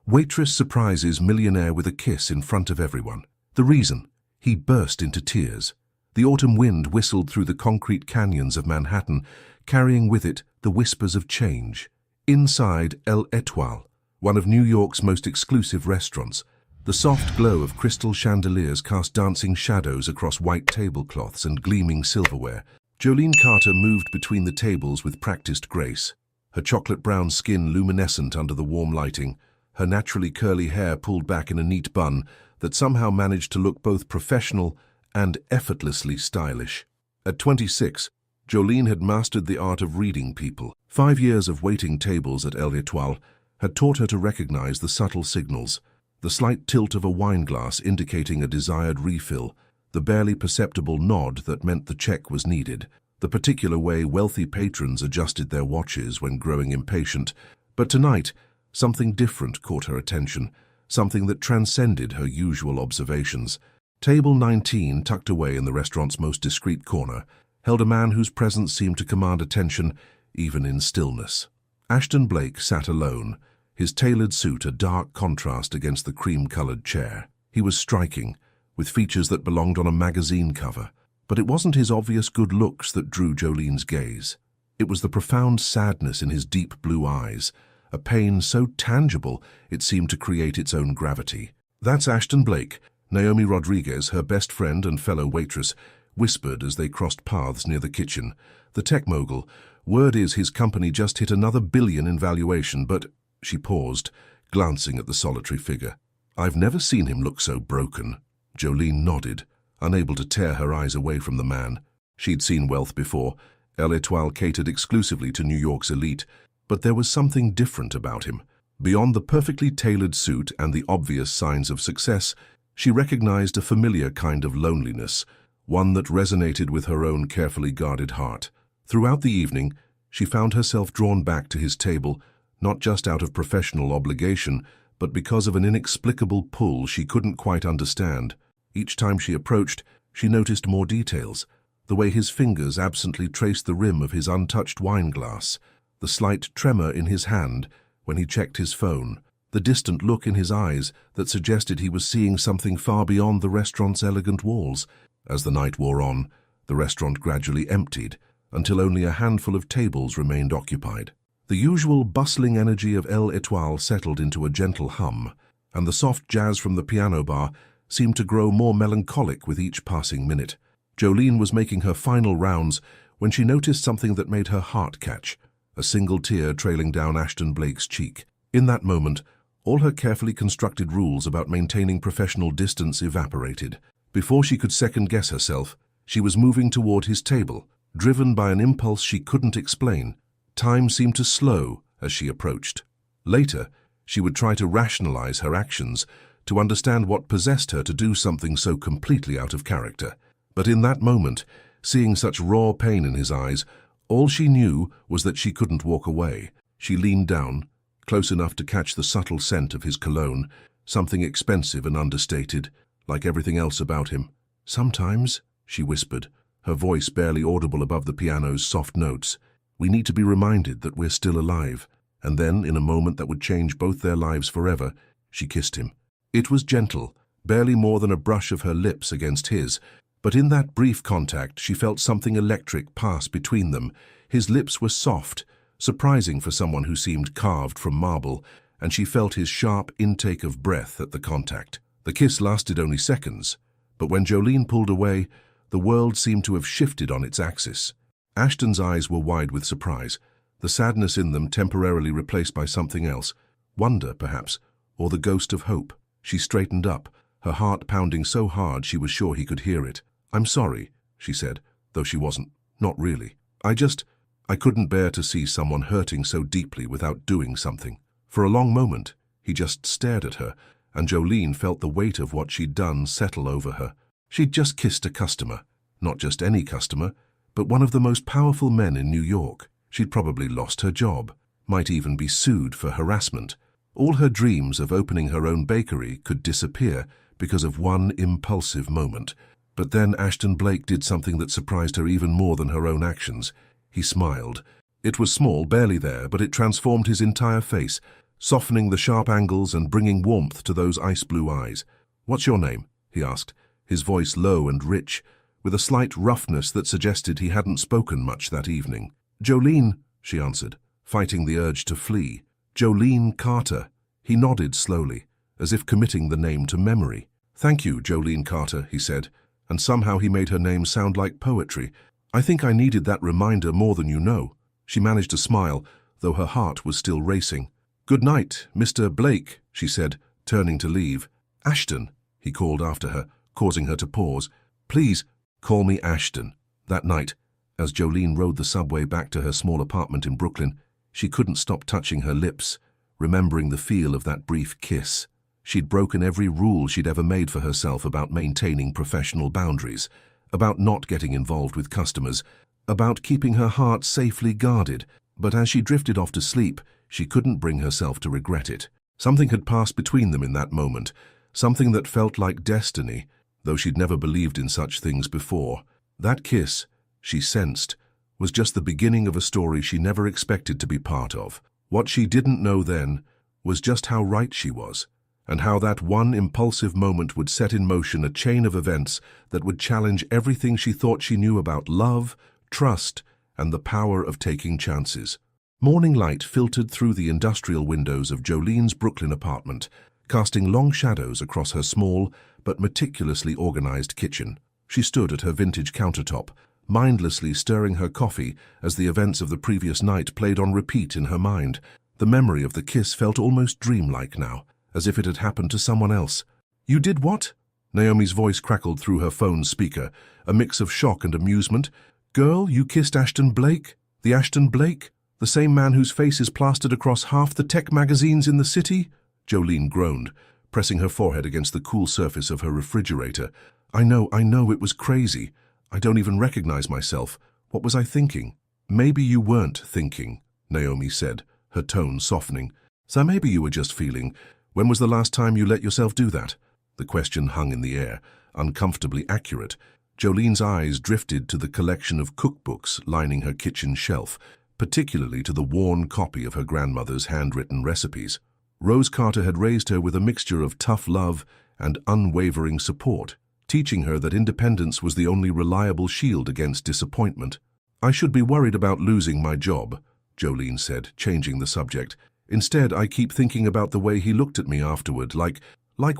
Waitress surprises Millionaire with a kiss in front of everyone. The reason? He burst into tears. The autumn wind whistled through the concrete canyons of Manhattan, carrying with it the whispers of change. Inside El Etoile, one of New York's most exclusive restaurants, the soft glow of crystal chandeliers cast dancing shadows across white tablecloths and gleaming silverware. Jolene Carter moved between the tables with practiced grace, her chocolate-brown skin luminescent under the warm lighting, her naturally curly hair pulled back in a neat bun that somehow managed to look both professional and effortlessly stylish. At 26, Jolene had mastered the art of reading people. 5 years of waiting tables at El Etoile had taught her to recognize the subtle signals, the slight tilt of a wine glass indicating a desired refill, the barely perceptible nod that meant the check was needed, the particular way wealthy patrons adjusted their watches when growing impatient. But tonight, something different caught her attention, something that transcended her usual observations. Table 19, tucked away in the restaurant's most discreet corner, held a man whose presence seemed to command attention even in stillness. Ashton Blake sat alone, his tailored suit a dark contrast against the cream-colored chair. He was striking, with features that belonged on a magazine cover. But it wasn't his obvious good looks that drew Jolene's gaze. It was the profound sadness in his deep blue eyes, a pain so tangible it seemed to create its own gravity. "That's Ashton Blake," Naomi Rodriguez, her best friend and fellow waitress, whispered as they crossed paths near the kitchen. "The tech mogul. Word is his company just hit another billion in valuation, but—" She paused, glancing at the solitary figure. "I've never seen him look so broken." Jolene nodded, unable to tear her eyes away from the man. She'd seen wealth before. El Etoile catered exclusively to New York's elite, but there was something different about him. Beyond the perfectly tailored suit and the obvious signs of success, she recognized a familiar kind of loneliness, one that resonated with her own carefully guarded heart. Throughout the evening, she found herself drawn back to his table, not just out of professional obligation, but because of an inexplicable pull she couldn't quite understand. Each time she approached, she noticed more details, the way his fingers absently traced the rim of his untouched wine glass, the slight tremor in his hand when he checked his phone, the distant look in his eyes that suggested he was seeing something far beyond the restaurant's elegant walls. As the night wore on, the restaurant gradually emptied, until only a handful of tables remained occupied. The usual bustling energy of El Etoile settled into a gentle hum, and the soft jazz from the piano bar seemed to grow more melancholic with each passing minute. Jolene was making her final rounds when she noticed something that made her heart catch, a single tear trailing down Ashton Blake's cheek. In that moment, all her carefully constructed rules about maintaining professional distance evaporated. Before she could second-guess herself, she was moving toward his table, driven by an impulse she couldn't explain. Time seemed to slow as she approached. Later, she would try to rationalize her actions, to understand what possessed her to do something so completely out of character. But in that moment, seeing such raw pain in his eyes, all she knew was that she couldn't walk away. She leaned down, close enough to catch the subtle scent of his cologne, something expensive and understated, like everything else about him. "Sometimes," she whispered, her voice barely audible above the piano's soft notes, "we need to be reminded that we're still alive." And then, in a moment that would change both their lives forever, she kissed him. It was gentle, barely more than a brush of her lips against his, but in that brief contact she felt something electric pass between them. His lips were soft, surprising for someone who seemed carved from marble, and she felt his sharp intake of breath at the contact. The kiss lasted only seconds, but when Jolene pulled away, the world seemed to have shifted on its axis. Ashton's eyes were wide with surprise, the sadness in them temporarily replaced by something else, wonder, perhaps, or the ghost of hope. She straightened up, her heart pounding so hard she was sure he could hear it. "I'm sorry," she said, though she wasn't. "Not really. I couldn't bear to see someone hurting so deeply without doing something." For a long moment, he just stared at her, and Jolene felt the weight of what she'd done settle over her. She'd just kissed a customer, not just any customer, but one of the most powerful men in New York. She'd probably lost her job, might even be sued for harassment. All her dreams of opening her own bakery could disappear because of one impulsive moment. But then Ashton Blake did something that surprised her even more than her own actions. He smiled. It was small, barely there, but it transformed his entire face, softening the sharp angles and bringing warmth to those ice-blue eyes. "What's your name?" he asked, his voice low and rich, with a slight roughness that suggested he hadn't spoken much that evening. "Jolene," she answered, fighting the urge to flee. "Jolene Carter." He nodded slowly, as if committing the name to memory. "Thank you, Jolene Carter," he said, and somehow he made her name sound like poetry. "I think I needed that reminder more than you know." She managed to smile, though her heart was still racing. "Good night, Mr. Blake," she said, turning to leave. "Ashton," he called after her, causing her to pause. "Please, call me Ashton." That night, as Jolene rode the subway back to her small apartment in Brooklyn, she couldn't stop touching her lips, remembering the feel of that brief kiss. She'd broken every rule she'd ever made for herself about maintaining professional boundaries, about not getting involved with customers, about keeping her heart safely guarded. But as she drifted off to sleep, she couldn't bring herself to regret it. Something had passed between them in that moment, something that felt like destiny, though she'd never believed in such things before. That kiss, she sensed, was just the beginning of a story she never expected to be part of. What she didn't know then was just how right she was, and how that one impulsive moment would set in motion a chain of events that would challenge everything she thought she knew about love, trust, and the power of taking chances. Morning light filtered through the industrial windows of Jolene's Brooklyn apartment, casting long shadows across her small but meticulously organized kitchen. She stood at her vintage countertop, mindlessly stirring her coffee as the events of the previous night played on repeat in her mind. The memory of the kiss felt almost dreamlike now, as if it had happened to someone else. "You did what?" Naomi's voice crackled through her phone's speaker, a mix of shock and amusement. "Girl, you kissed Ashton Blake? The Ashton Blake? The same man whose face is plastered across half the tech magazines in the city?" Jolene groaned, pressing her forehead against the cool surface of her refrigerator. I know, it was crazy. I don't even recognize myself. What was I thinking?" "Maybe you weren't thinking," Naomi said, her tone softening. "So maybe you were just feeling. When was the last time you let yourself do that?" The question hung in the air, uncomfortably accurate. Jolene's eyes drifted to the collection of cookbooks lining her kitchen shelf, particularly to the worn copy of her grandmother's handwritten recipes. Rose Carter had raised her with a mixture of tough love and unwavering support, teaching her that independence was the only reliable shield against disappointment. "I should be worried about losing my job," Jolene said, changing the subject. "Instead, I keep thinking about the way he looked at me afterward, like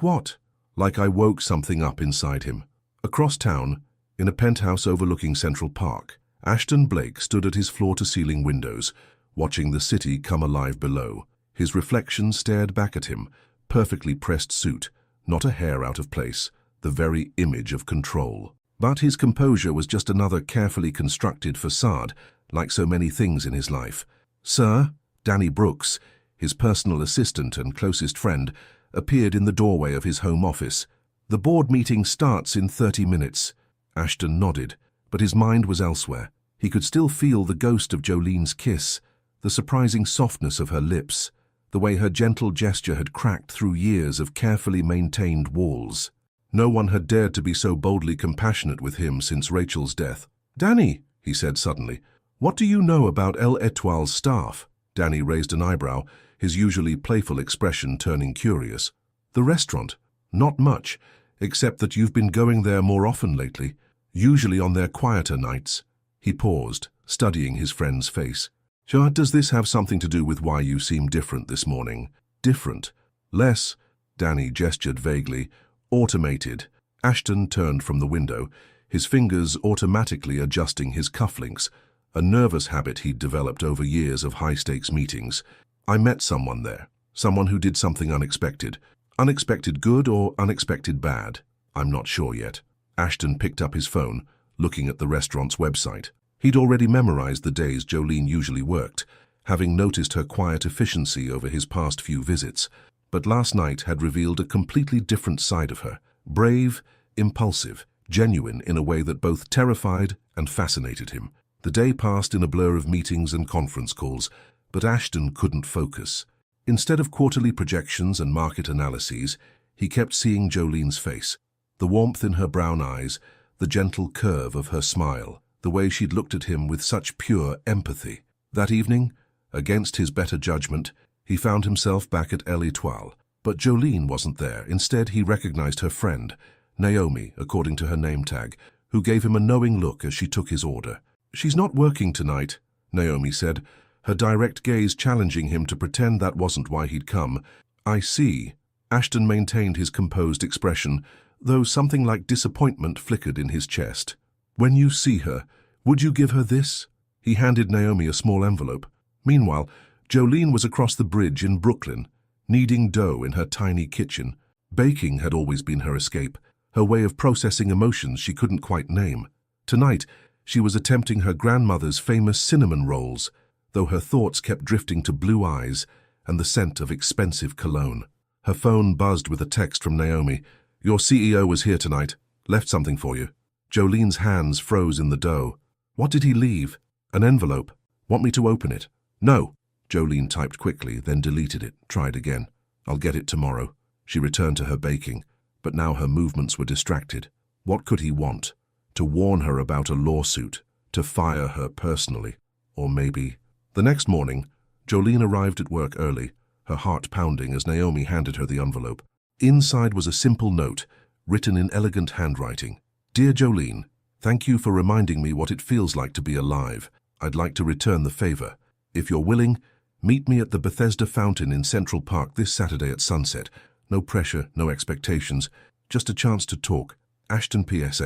what? Like I woke something up inside him." Across town, in a penthouse overlooking Central Park, Ashton Blake stood at his floor-to-ceiling windows, watching the city come alive below. His reflection stared back at him, perfectly pressed suit, not a hair out of place, the very image of control. But his composure was just another carefully constructed facade, like so many things in his life. "Sir," Danny Brooks, his personal assistant and closest friend, appeared in the doorway of his home office. "The board meeting starts in 30 minutes. Ashton nodded, but his mind was elsewhere. He could still feel the ghost of Jolene's kiss, the surprising softness of her lips, the way her gentle gesture had cracked through years of carefully maintained walls. No one had dared to be so boldly compassionate with him since Rachel's death. "Danny," he said suddenly, "what do you know about El Etoile's staff?" Danny raised an eyebrow, his usually playful expression turning curious. "The restaurant? Not much, except that you've been going there more often lately, usually on their quieter nights." He paused, studying his friend's face. "Sure, does this have something to do with why you seem different this morning?" "Different? Less?" Danny gestured vaguely. "Automated." Ashton turned from the window, his fingers automatically adjusting his cufflinks, a nervous habit he'd developed over years of high-stakes meetings. "I met someone there, someone who did something unexpected. Unexpected good or unexpected bad? I'm not sure yet." Ashton picked up his phone, looking at the restaurant's website. He'd already memorized the days Jolene usually worked, having noticed her quiet efficiency over his past few visits. But last night had revealed a completely different side of her, brave, impulsive, genuine in a way that both terrified and fascinated him. The day passed in a blur of meetings and conference calls, but Ashton couldn't focus. Instead of quarterly projections and market analyses, he kept seeing Jolene's face, the warmth in her brown eyes, the gentle curve of her smile, the way she'd looked at him with such pure empathy. That evening, against his better judgment, He found himself back at L'Etoile. But Jolene wasn't there. Instead, he recognized her friend, Naomi, according to her name tag, who gave him a knowing look as she took his order. "She's not working tonight," Naomi said, her direct gaze challenging him to pretend that wasn't why he'd come. "I see." Ashton maintained his composed expression, though something like disappointment flickered in his chest. "When you see her, would you give her this?" He handed Naomi a small envelope. Meanwhile, Jolene was across the bridge in Brooklyn, kneading dough in her tiny kitchen. Baking had always been her escape, her way of processing emotions she couldn't quite name. Tonight, she was attempting her grandmother's famous cinnamon rolls, though her thoughts kept drifting to blue eyes and the scent of expensive cologne. Her phone buzzed with a text from Naomi. "Your CEO was here tonight. Left something for you." Jolene's hands froze in the dough. "What did he leave?" "An envelope. Want me to open it?" "No." Jolene typed quickly, then deleted it, tried again. "I'll get it tomorrow." She returned to her baking, but now her movements were distracted. What could he want? To warn her about a lawsuit? To fire her personally? Or maybe... The next morning, Jolene arrived at work early, her heart pounding as Naomi handed her the envelope. Inside was a simple note, written in elegant handwriting. "Dear Jolene, thank you for reminding me what it feels like to be alive. I'd like to return the favor. If you're willing, meet me at the Bethesda Fountain in Central Park this Saturday at sunset. No pressure, no expectations, just a chance to talk. Ashton P.S.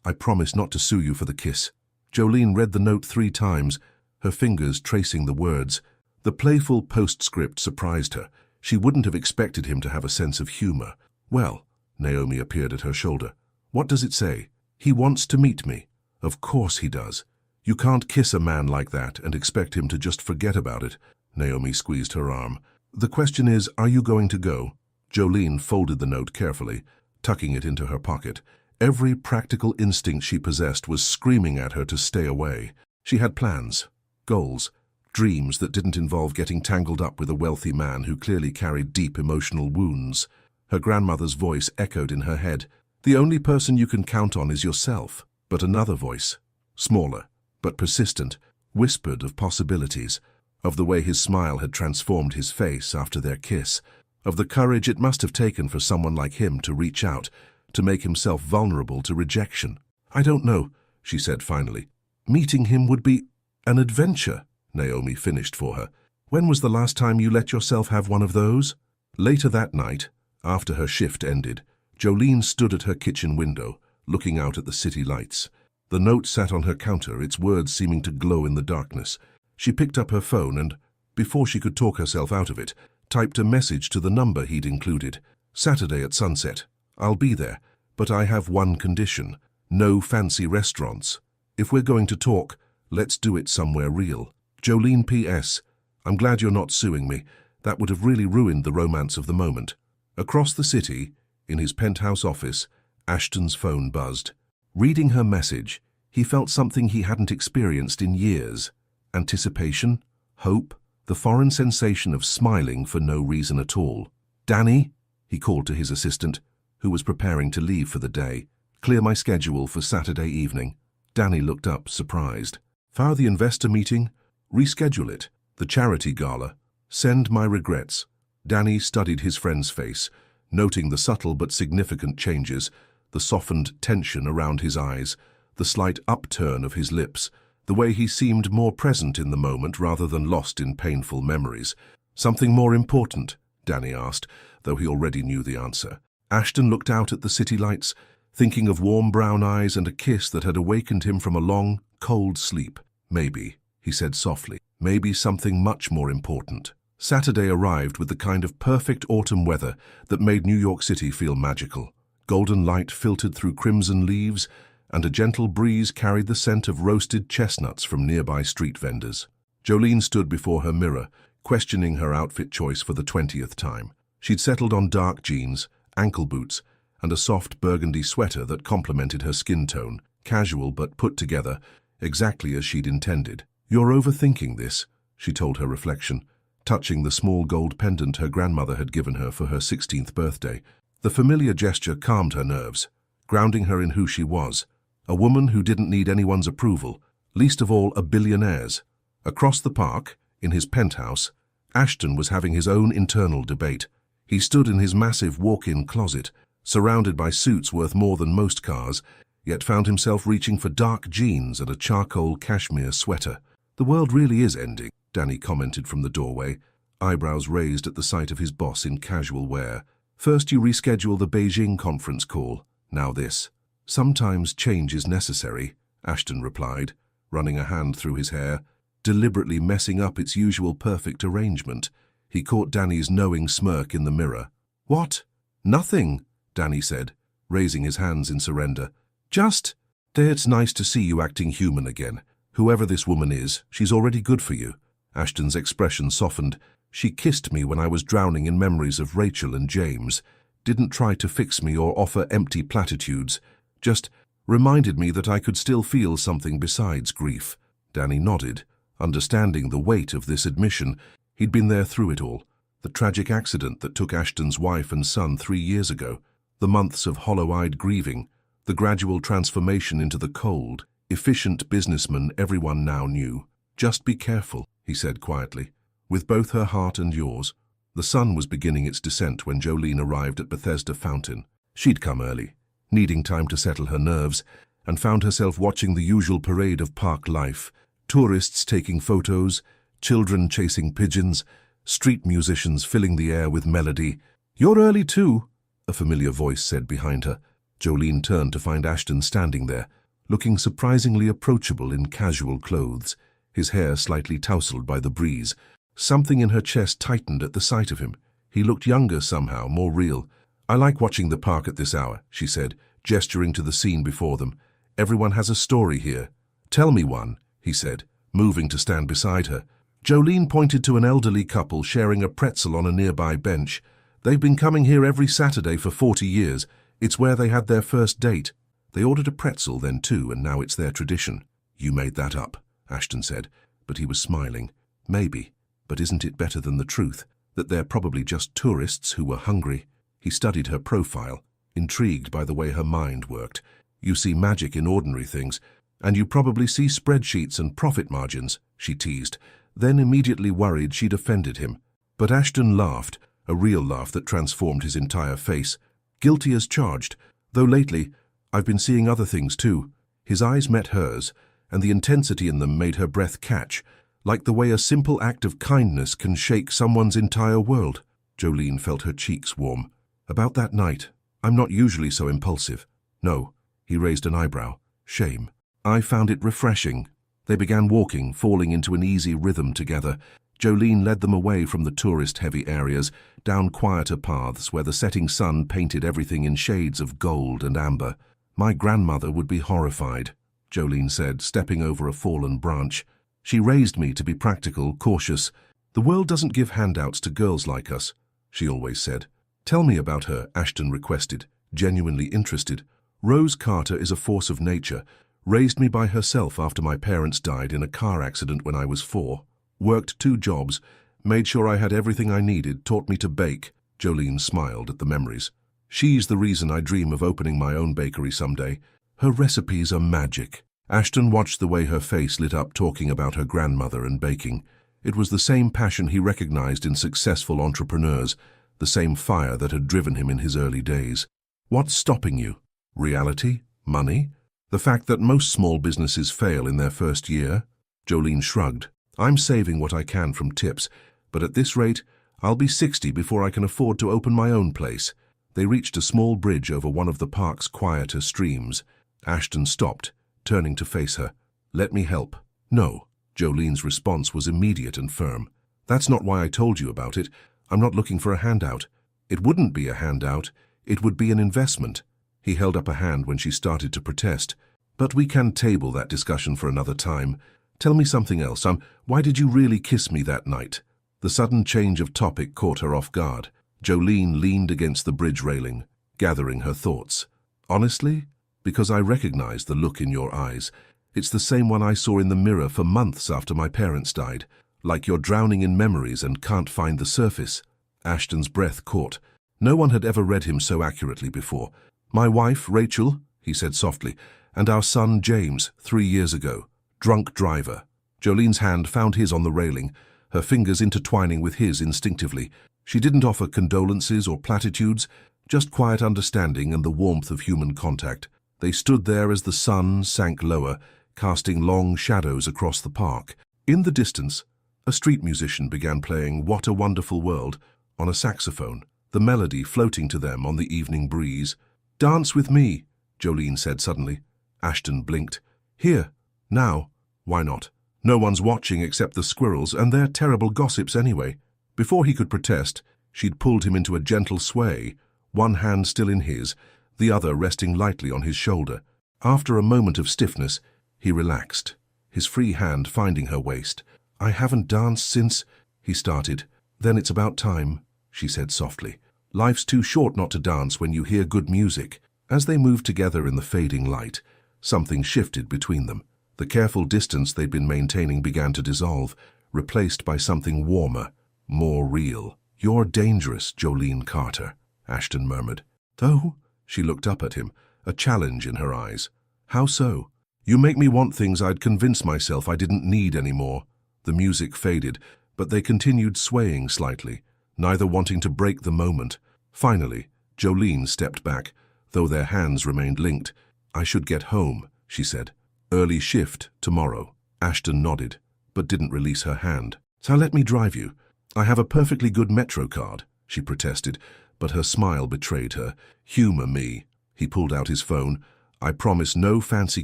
I promise not to sue you for the kiss." Jolene read the note 3 times, her fingers tracing the words. The playful postscript surprised her. She wouldn't have expected him to have a sense of humor. "Well," Naomi appeared at her shoulder. "What does it say?" "He wants to meet me." "Of course he does. You can't kiss a man like that and expect him to just forget about it." Naomi squeezed her arm. "The question is, are you going to go?" Jolene folded the note carefully, tucking it into her pocket. Every practical instinct she possessed was screaming at her to stay away. She had plans, goals, dreams that didn't involve getting tangled up with a wealthy man who clearly carried deep emotional wounds. Her grandmother's voice echoed in her head. "The only person you can count on is yourself." But another voice, smaller but persistent, whispered of possibilities, of the way his smile had transformed his face after their kiss, of the courage it must have taken for someone like him to reach out, to make himself vulnerable to rejection. "I don't know," she said finally. "Meeting him would be an adventure," Naomi finished for her. "When was the last time you let yourself have one of those?" Later that night, after her shift ended, Jolene stood at her kitchen window, looking out at the city lights. The note sat on her counter, its words seeming to glow in the darkness. She picked up her phone and, before she could talk herself out of it, typed a message to the number he'd included. "Saturday at sunset. I'll be there, but I have one condition. No fancy restaurants. If we're going to talk, let's do it somewhere real. Jolene P.S. I'm glad you're not suing me. That would have really ruined the romance of the moment." Across the city, in his penthouse office, Ashton's phone buzzed. Reading her message, he felt something he hadn't experienced in years. Anticipation, hope, the foreign sensation of smiling for no reason at all. "Danny," he called to his assistant, who was preparing to leave for the day. "Clear my schedule for Saturday evening." Danny looked up, surprised. "For the investor meeting? Reschedule it. The charity gala. Send my regrets." Danny studied his friend's face, noting the subtle but significant changes, the softened tension around his eyes, the slight upturn of his lips, the way he seemed more present in the moment rather than lost in painful memories. "Something more important?" Danny asked, though he already knew the answer. Ashton looked out at the city lights, thinking of warm brown eyes and a kiss that had awakened him from a long, cold sleep. "Maybe," he said softly, "maybe something much more important." Saturday arrived with the kind of perfect autumn weather that made New York City feel magical. Golden light filtered through crimson leaves, and a gentle breeze carried the scent of roasted chestnuts from nearby street vendors. Jolene stood before her mirror, questioning her outfit choice for the 20th time. She'd settled on dark jeans, ankle boots, and a soft burgundy sweater that complemented her skin tone, casual but put together, exactly as she'd intended. "You're overthinking this," she told her reflection, touching the small gold pendant her grandmother had given her for her 16th birthday. The familiar gesture calmed her nerves, grounding her in who she was, a woman who didn't need anyone's approval, least of all a billionaire's. Across the park, in his penthouse, Ashton was having his own internal debate. He stood in his massive walk-in closet, surrounded by suits worth more than most cars, yet found himself reaching for dark jeans and a charcoal cashmere sweater. "The world really is ending," Danny commented from the doorway, eyebrows raised at the sight of his boss in casual wear. "First you reschedule the Beijing conference call, now this." "Sometimes change is necessary," Ashton replied, running a hand through his hair, deliberately messing up its usual perfect arrangement. He caught Danny's knowing smirk in the mirror. "What?" "Nothing," Danny said, raising his hands in surrender. "Just, it's nice to see you acting human again. Whoever this woman is, she's already good for you." Ashton's expression softened. "She kissed me when I was drowning in memories of Rachel and James. Didn't try to fix me or offer empty platitudes. Just reminded me that I could still feel something besides grief." Danny nodded, understanding the weight of this admission. He'd been there through it all. The tragic accident that took Ashton's wife and son 3 years ago. The months of hollow-eyed grieving. The gradual transformation into the cold, efficient businessman everyone now knew. "Just be careful," he said quietly, "with both her heart and yours." The sun was beginning its descent when Jolene arrived at Bethesda Fountain. She'd come early, needing time to settle her nerves, and found herself watching the usual parade of park life. Tourists taking photos, children chasing pigeons, street musicians filling the air with melody. "You're early too," a familiar voice said behind her. Jolene turned to find Ashton standing there, looking surprisingly approachable in casual clothes, his hair slightly tousled by the breeze. Something in her chest tightened at the sight of him. He looked younger somehow, more real. "I like watching the park at this hour," she said, gesturing to the scene before them. "Everyone has a story here." "Tell me one," he said, moving to stand beside her. Jolene pointed to an elderly couple sharing a pretzel on a nearby bench. "They've been coming here every Saturday for 40 years. It's where they had their first date. They ordered a pretzel then too, and now it's their tradition." "You made that up," Ashton said, but he was smiling. "Maybe, but isn't it better than the truth, that they're probably just tourists who were hungry?" He studied her profile, intrigued by the way her mind worked. "You see magic in ordinary things, and you probably see spreadsheets and profit margins," she teased, then immediately worried she'd offended him. But Ashton laughed, a real laugh that transformed his entire face. "Guilty as charged, though lately I've been seeing other things too." His eyes met hers, and the intensity in them made her breath catch, like the way a simple act of kindness can shake someone's entire world. Jolene felt her cheeks warm. "About that night, I'm not usually so impulsive." "No," he raised an eyebrow. "Shame." "I found it refreshing." They began walking, falling into an easy rhythm together. Jolene led them away from the tourist-heavy areas, down quieter paths where the setting sun painted everything in shades of gold and amber. "My grandmother would be horrified," Jolene said, stepping over a fallen branch. "She raised me to be practical, cautious. The world doesn't give handouts to girls like us," she always said. "Tell me about her," Ashton requested, genuinely interested. "Rose Carter is a force of nature. Raised me by herself after my parents died in a car accident when I was 4. Worked 2 jobs, made sure I had everything I needed, taught me to bake." Jolene smiled at the memories. "She's the reason I dream of opening my own bakery someday. Her recipes are magic." Ashton watched the way her face lit up talking about her grandmother and baking. It was the same passion he recognized in successful entrepreneurs, the same fire that had driven him in his early days. "What's stopping you? Reality? Money? The fact that most small businesses fail in their first year?" Jolene shrugged. "I'm saving what I can from tips, but at this rate, I'll be 60 before I can afford to open my own place." They reached a small bridge over one of the park's quieter streams. Ashton stopped, turning to face her. "Let me help." "No." Jolene's response was immediate and firm. "That's not why I told you about it. I'm not looking for a handout." "It wouldn't be a handout. It would be an investment." He held up a hand when she started to protest. "But we can table that discussion for another time. Tell me something else. Why did you really kiss me that night?" The sudden change of topic caught her off guard. Jolene leaned against the bridge railing, gathering her thoughts. "Honestly, because I recognized the look in your eyes. It's the same one I saw in the mirror for months after my parents died. Like you're drowning in memories and can't find the surface." Ashton's breath caught. No one had ever read him so accurately before. "My wife, Rachel," he said softly, "and our son, James, 3 years ago. Drunk driver." Jolene's hand found his on the railing, her fingers intertwining with his instinctively. She didn't offer condolences or platitudes, just quiet understanding and the warmth of human contact. They stood there as the sun sank lower, casting long shadows across the park. In the distance, a street musician began playing "What a Wonderful World" on a saxophone, the melody floating to them on the evening breeze. "Dance with me," Jolene said suddenly. Ashton blinked. "Here, now. Why not? No one's watching except the squirrels, and they're terrible gossips anyway." Before he could protest, she'd pulled him into a gentle sway, one hand still in his, the other resting lightly on his shoulder. After a moment of stiffness, he relaxed, his free hand finding her waist. "I haven't danced since," he started. "Then it's about time," she said softly. "Life's too short not to dance when you hear good music." As they moved together in the fading light, something shifted between them. The careful distance they'd been maintaining began to dissolve, replaced by something warmer, more real. "You're dangerous, Jolene Carter," Ashton murmured. "Oh?" She looked up at him, a challenge in her eyes. "How so?" "You make me want things I'd convinced myself I didn't need anymore." The music faded, but they continued swaying slightly, neither wanting to break the moment. Finally, Jolene stepped back, though their hands remained linked. "I should get home," she said. "Early shift tomorrow." Ashton nodded, but didn't release her hand. "So let me drive you. I have a perfectly good Metro card," she protested, but her smile betrayed her. "Humor me." He pulled out his phone. "I promise no fancy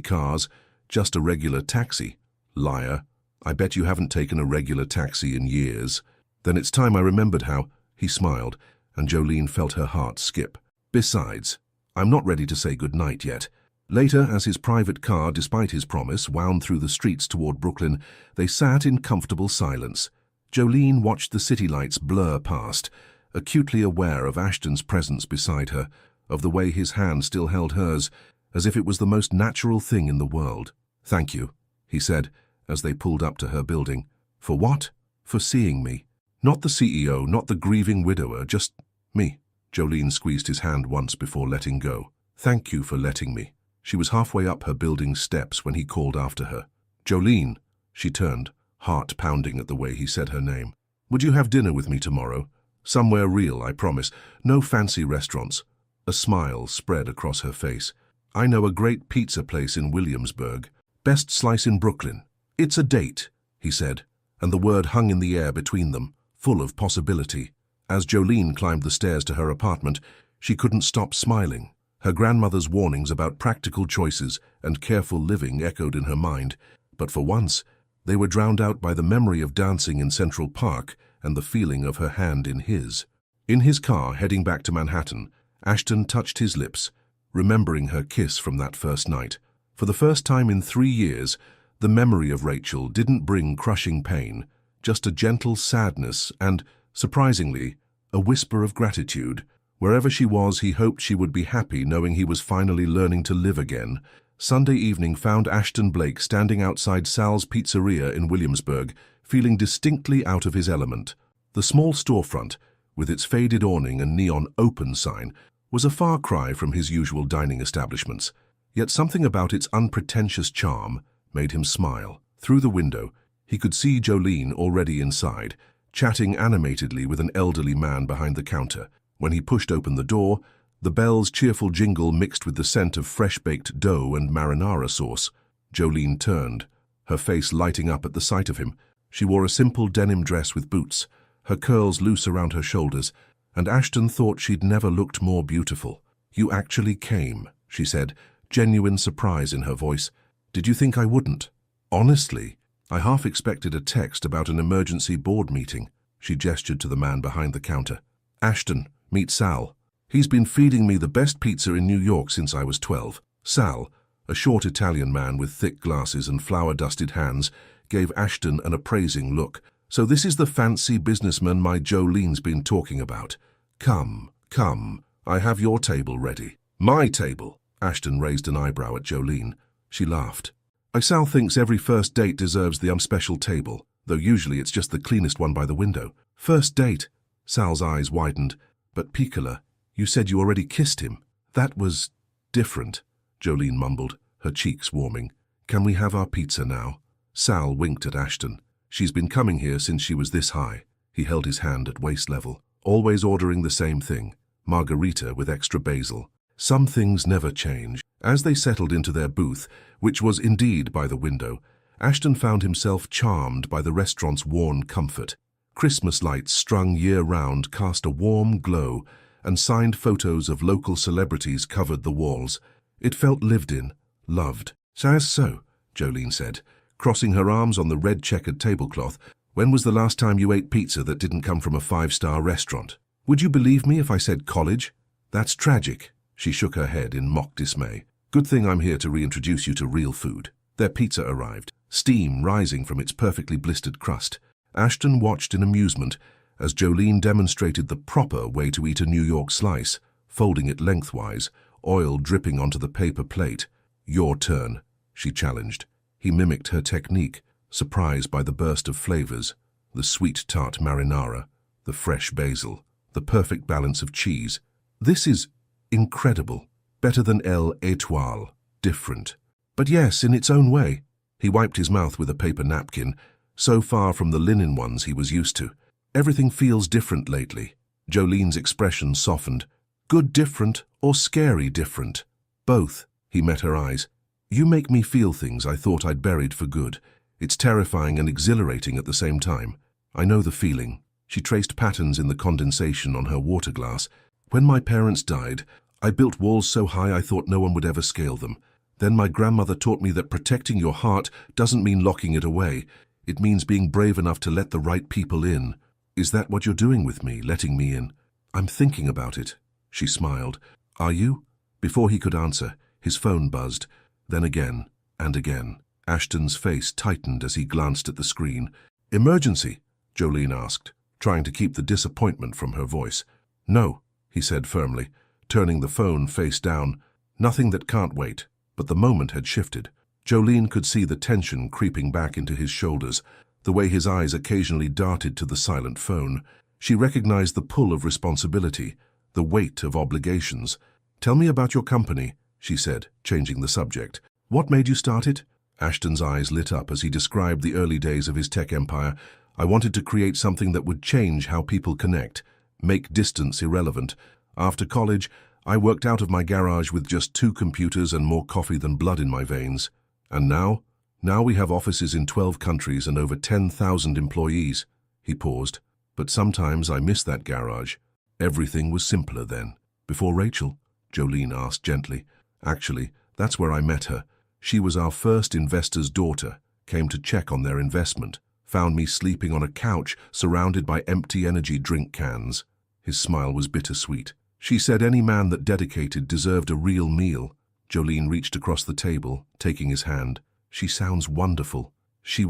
cars, just a regular taxi." "Liar. I bet you haven't taken a regular taxi in years." "Then it's time I remembered how." He smiled, and Jolene felt her heart skip. "Besides, I'm not ready to say goodnight yet." Later, as his private car, despite his promise, wound through the streets toward Brooklyn, they sat in comfortable silence. Jolene watched the city lights blur past, acutely aware of Ashton's presence beside her, of the way his hand still held hers, as if it was the most natural thing in the world. "Thank you," he said, as they pulled up to her building. "For what?" "For seeing me. Not the CEO, not the grieving widower, just me." Jolene squeezed his hand once before letting go. "Thank you for letting me." She was halfway up her building's steps when he called after her. "Jolene." She turned, heart pounding at the way he said her name. "Would you have dinner with me tomorrow? Somewhere real, I promise. No fancy restaurants." A smile spread across her face. "I know a great pizza place in Williamsburg. Best slice in Brooklyn." "It's a date," he said, and the word hung in the air between them, full of possibility. As Jolene climbed the stairs to her apartment, she couldn't stop smiling. Her grandmother's warnings about practical choices and careful living echoed in her mind, but for once, they were drowned out by the memory of dancing in Central Park and the feeling of her hand in his. In his car, heading back to Manhattan, Ashton touched his lips, remembering her kiss from that first night. For the first time in 3 years, the memory of Rachel didn't bring crushing pain, just a gentle sadness and, surprisingly, a whisper of gratitude. Wherever she was, he hoped she would be happy knowing he was finally learning to live again. Sunday evening found Ashton Blake standing outside Sal's Pizzeria in Williamsburg, feeling distinctly out of his element. The small storefront, with its faded awning and neon open sign, was a far cry from his usual dining establishments. Yet something about its unpretentious charm made him smile. Through the window, he could see Jolene already inside, chatting animatedly with an elderly man behind the counter. When he pushed open the door, the bell's cheerful jingle mixed with the scent of fresh-baked dough and marinara sauce. Jolene turned, her face lighting up at the sight of him. She wore a simple denim dress with boots, her curls loose around her shoulders, and Ashton thought she'd never looked more beautiful. "You actually came," she said, genuine surprise in her voice. "Did you think I wouldn't?" "Honestly, I half expected a text about an emergency board meeting." She gestured to the man behind the counter. "Ashton, meet Sal. He's been feeding me the best pizza in New York since I was 12. Sal, a short Italian man with thick glasses and flour-dusted hands, gave Ashton an appraising look. "So this is the fancy businessman my Jolene's been talking about. Come, come, I have your table ready." "My table?" Ashton raised an eyebrow at Jolene. She laughed. "Sal thinks every first date deserves the special table, though usually it's just the cleanest one by the window." "First date?" Sal's eyes widened. "But Piccola, you said you already kissed him." "That was different," Jolene mumbled, her cheeks warming. "Can we have our pizza now?" Sal winked at Ashton. She's been coming here since she was this high. He held his hand at waist level, always ordering the same thing, margarita with extra basil. Some things never change. As they settled into their booth, which was indeed by the window, Ashton found himself charmed by the restaurant's worn comfort. Christmas lights strung year-round cast a warm glow, and signed photos of local celebrities covered the walls. It felt lived in, loved. So, Jolene said, crossing her arms on the red checkered tablecloth. When was the last time you ate pizza that didn't come from a five-star restaurant? Would you believe me if I said college? That's tragic. She shook her head in mock dismay. Good thing I'm here to reintroduce you to real food. Their pizza arrived, steam rising from its perfectly blistered crust. Ashton watched in amusement as Jolene demonstrated the proper way to eat a New York slice, folding it lengthwise, oil dripping onto the paper plate. Your turn, she challenged. He mimicked her technique, surprised by the burst of flavors, the sweet tart marinara, the fresh basil, the perfect balance of cheese. This is incredible. Better than El Étoile. Different. But yes, in its own way. He wiped his mouth with a paper napkin, so far from the linen ones he was used to. Everything feels different lately. Jolene's expression softened. Good different or scary different? Both. He met her eyes. You make me feel things I thought I'd buried for good. It's terrifying and exhilarating at the same time. I know the feeling. She traced patterns in the condensation on her water glass. When my parents died, I built walls so high I thought no one would ever scale them. Then my grandmother taught me that protecting your heart doesn't mean locking it away. It means being brave enough to let the right people in. Is that what you're doing with me, letting me in? I'm thinking about it. She smiled. Are you? Before he could answer, his phone buzzed. Then again, and again. Ashton's face tightened as he glanced at the screen. Emergency? Jolene asked, trying to keep the disappointment from her voice. No, he said firmly, turning the phone face down. Nothing that can't wait. But the moment had shifted. Jolene could see the tension creeping back into his shoulders, the way his eyes occasionally darted to the silent phone. She recognized the pull of responsibility, the weight of obligations. Tell me about your company, she said, changing the subject. What made you start it? Ashton's eyes lit up as he described the early days of his tech empire. I wanted to create something that would change how people connect, make distance irrelevant. After college, I worked out of my garage with just 2 computers and more coffee than blood in my veins. And now we have offices in 12 countries and over 10,000 employees. He paused. But sometimes I miss that garage. Everything was simpler then. Before Rachel? Jolene asked gently. Actually, that's where I met her. She was our first investor's daughter, came to check on their investment, found me sleeping on a couch surrounded by empty energy drink cans. His smile was bittersweet. She said any man that dedicated deserved a real meal. Jolene reached across the table, taking his hand. She sounds wonderful. She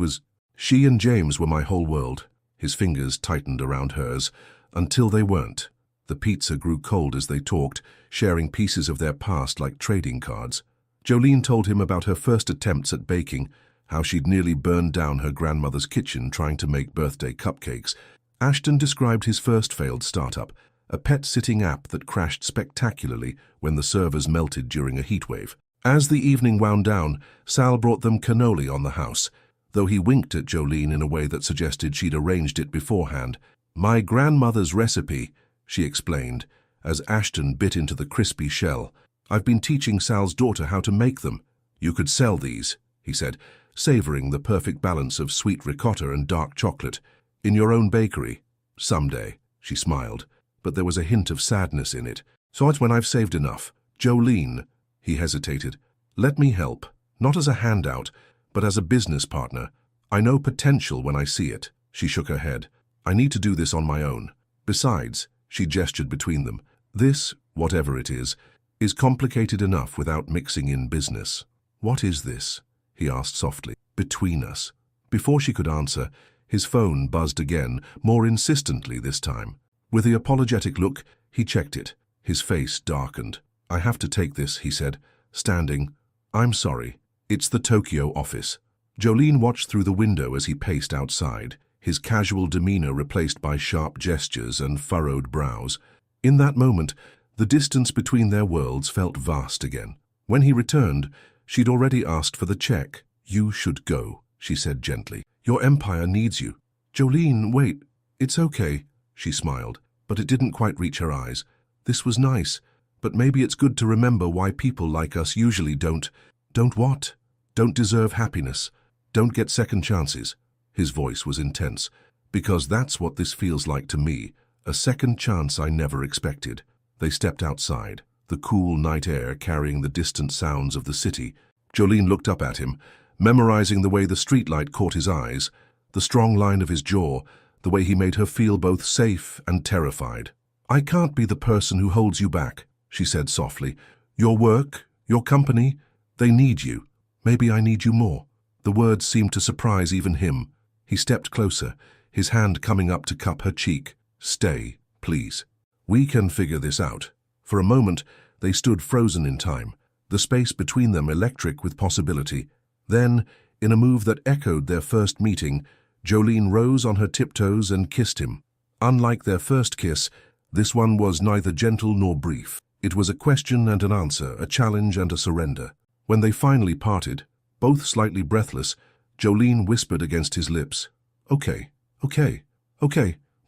and James were my whole world. His fingers tightened around hers, until they weren't. The pizza grew cold as they talked, sharing pieces of their past like trading cards. Jolene told him about her first attempts at baking, how she'd nearly burned down her grandmother's kitchen trying to make birthday cupcakes. Ashton described his first failed startup, a pet-sitting app that crashed spectacularly when the servers melted during a heatwave. As the evening wound down, Sal brought them cannoli on the house, though he winked at Jolene in a way that suggested she'd arranged it beforehand. My grandmother's recipe, she explained, as Ashton bit into the crispy shell. I've been teaching Sal's daughter how to make them. You could sell these, he said, savoring the perfect balance of sweet ricotta and dark chocolate. In your own bakery. Someday, she smiled. But there was a hint of sadness in it. So it's when I've saved enough. Jolene, he hesitated. Let me help, not as a handout, but as a business partner. I know potential when I see it. She shook her head. I need to do this on my own. Besides, she gestured between them, this, whatever it is complicated enough without mixing in business. What is this? He asked softly. Between us. Before she could answer, his phone buzzed again, more insistently this time. With the apologetic look, he checked it. His face darkened. I have to take this, he said, standing. I'm sorry. It's the Tokyo office. Jolene watched through the window as he paced outside, his casual demeanor replaced by sharp gestures and furrowed brows. In that moment, the distance between their worlds felt vast again. When he returned, she'd already asked for the check. You should go, she said gently. Your empire needs you. Jolene, wait. It's okay, she smiled, but it didn't quite reach her eyes. This was nice, but maybe it's good to remember why people like us usually don't what? Don't deserve happiness. Don't get second chances. His voice was intense. Because that's what this feels like to me. A second chance I never expected. They stepped outside, the cool night air carrying the distant sounds of the city. Jolene looked up at him, memorizing the way the streetlight caught his eyes, the strong line of his jaw, the way he made her feel both safe and terrified. I can't be the person who holds you back, she said softly. Your work, your company, they need you. Maybe I need you more. The words seemed to surprise even him. He stepped closer, his hand coming up to cup her cheek. Stay, please. We can figure this out. For a moment, they stood frozen in time, the space between them electric with possibility. Then, in a move that echoed their first meeting, Jolene rose on her tiptoes and kissed him. Unlike their first kiss, this one was neither gentle nor brief. It was a question and an answer, a challenge and a surrender. When they finally parted, both slightly breathless, Jolene whispered against his lips, Okay,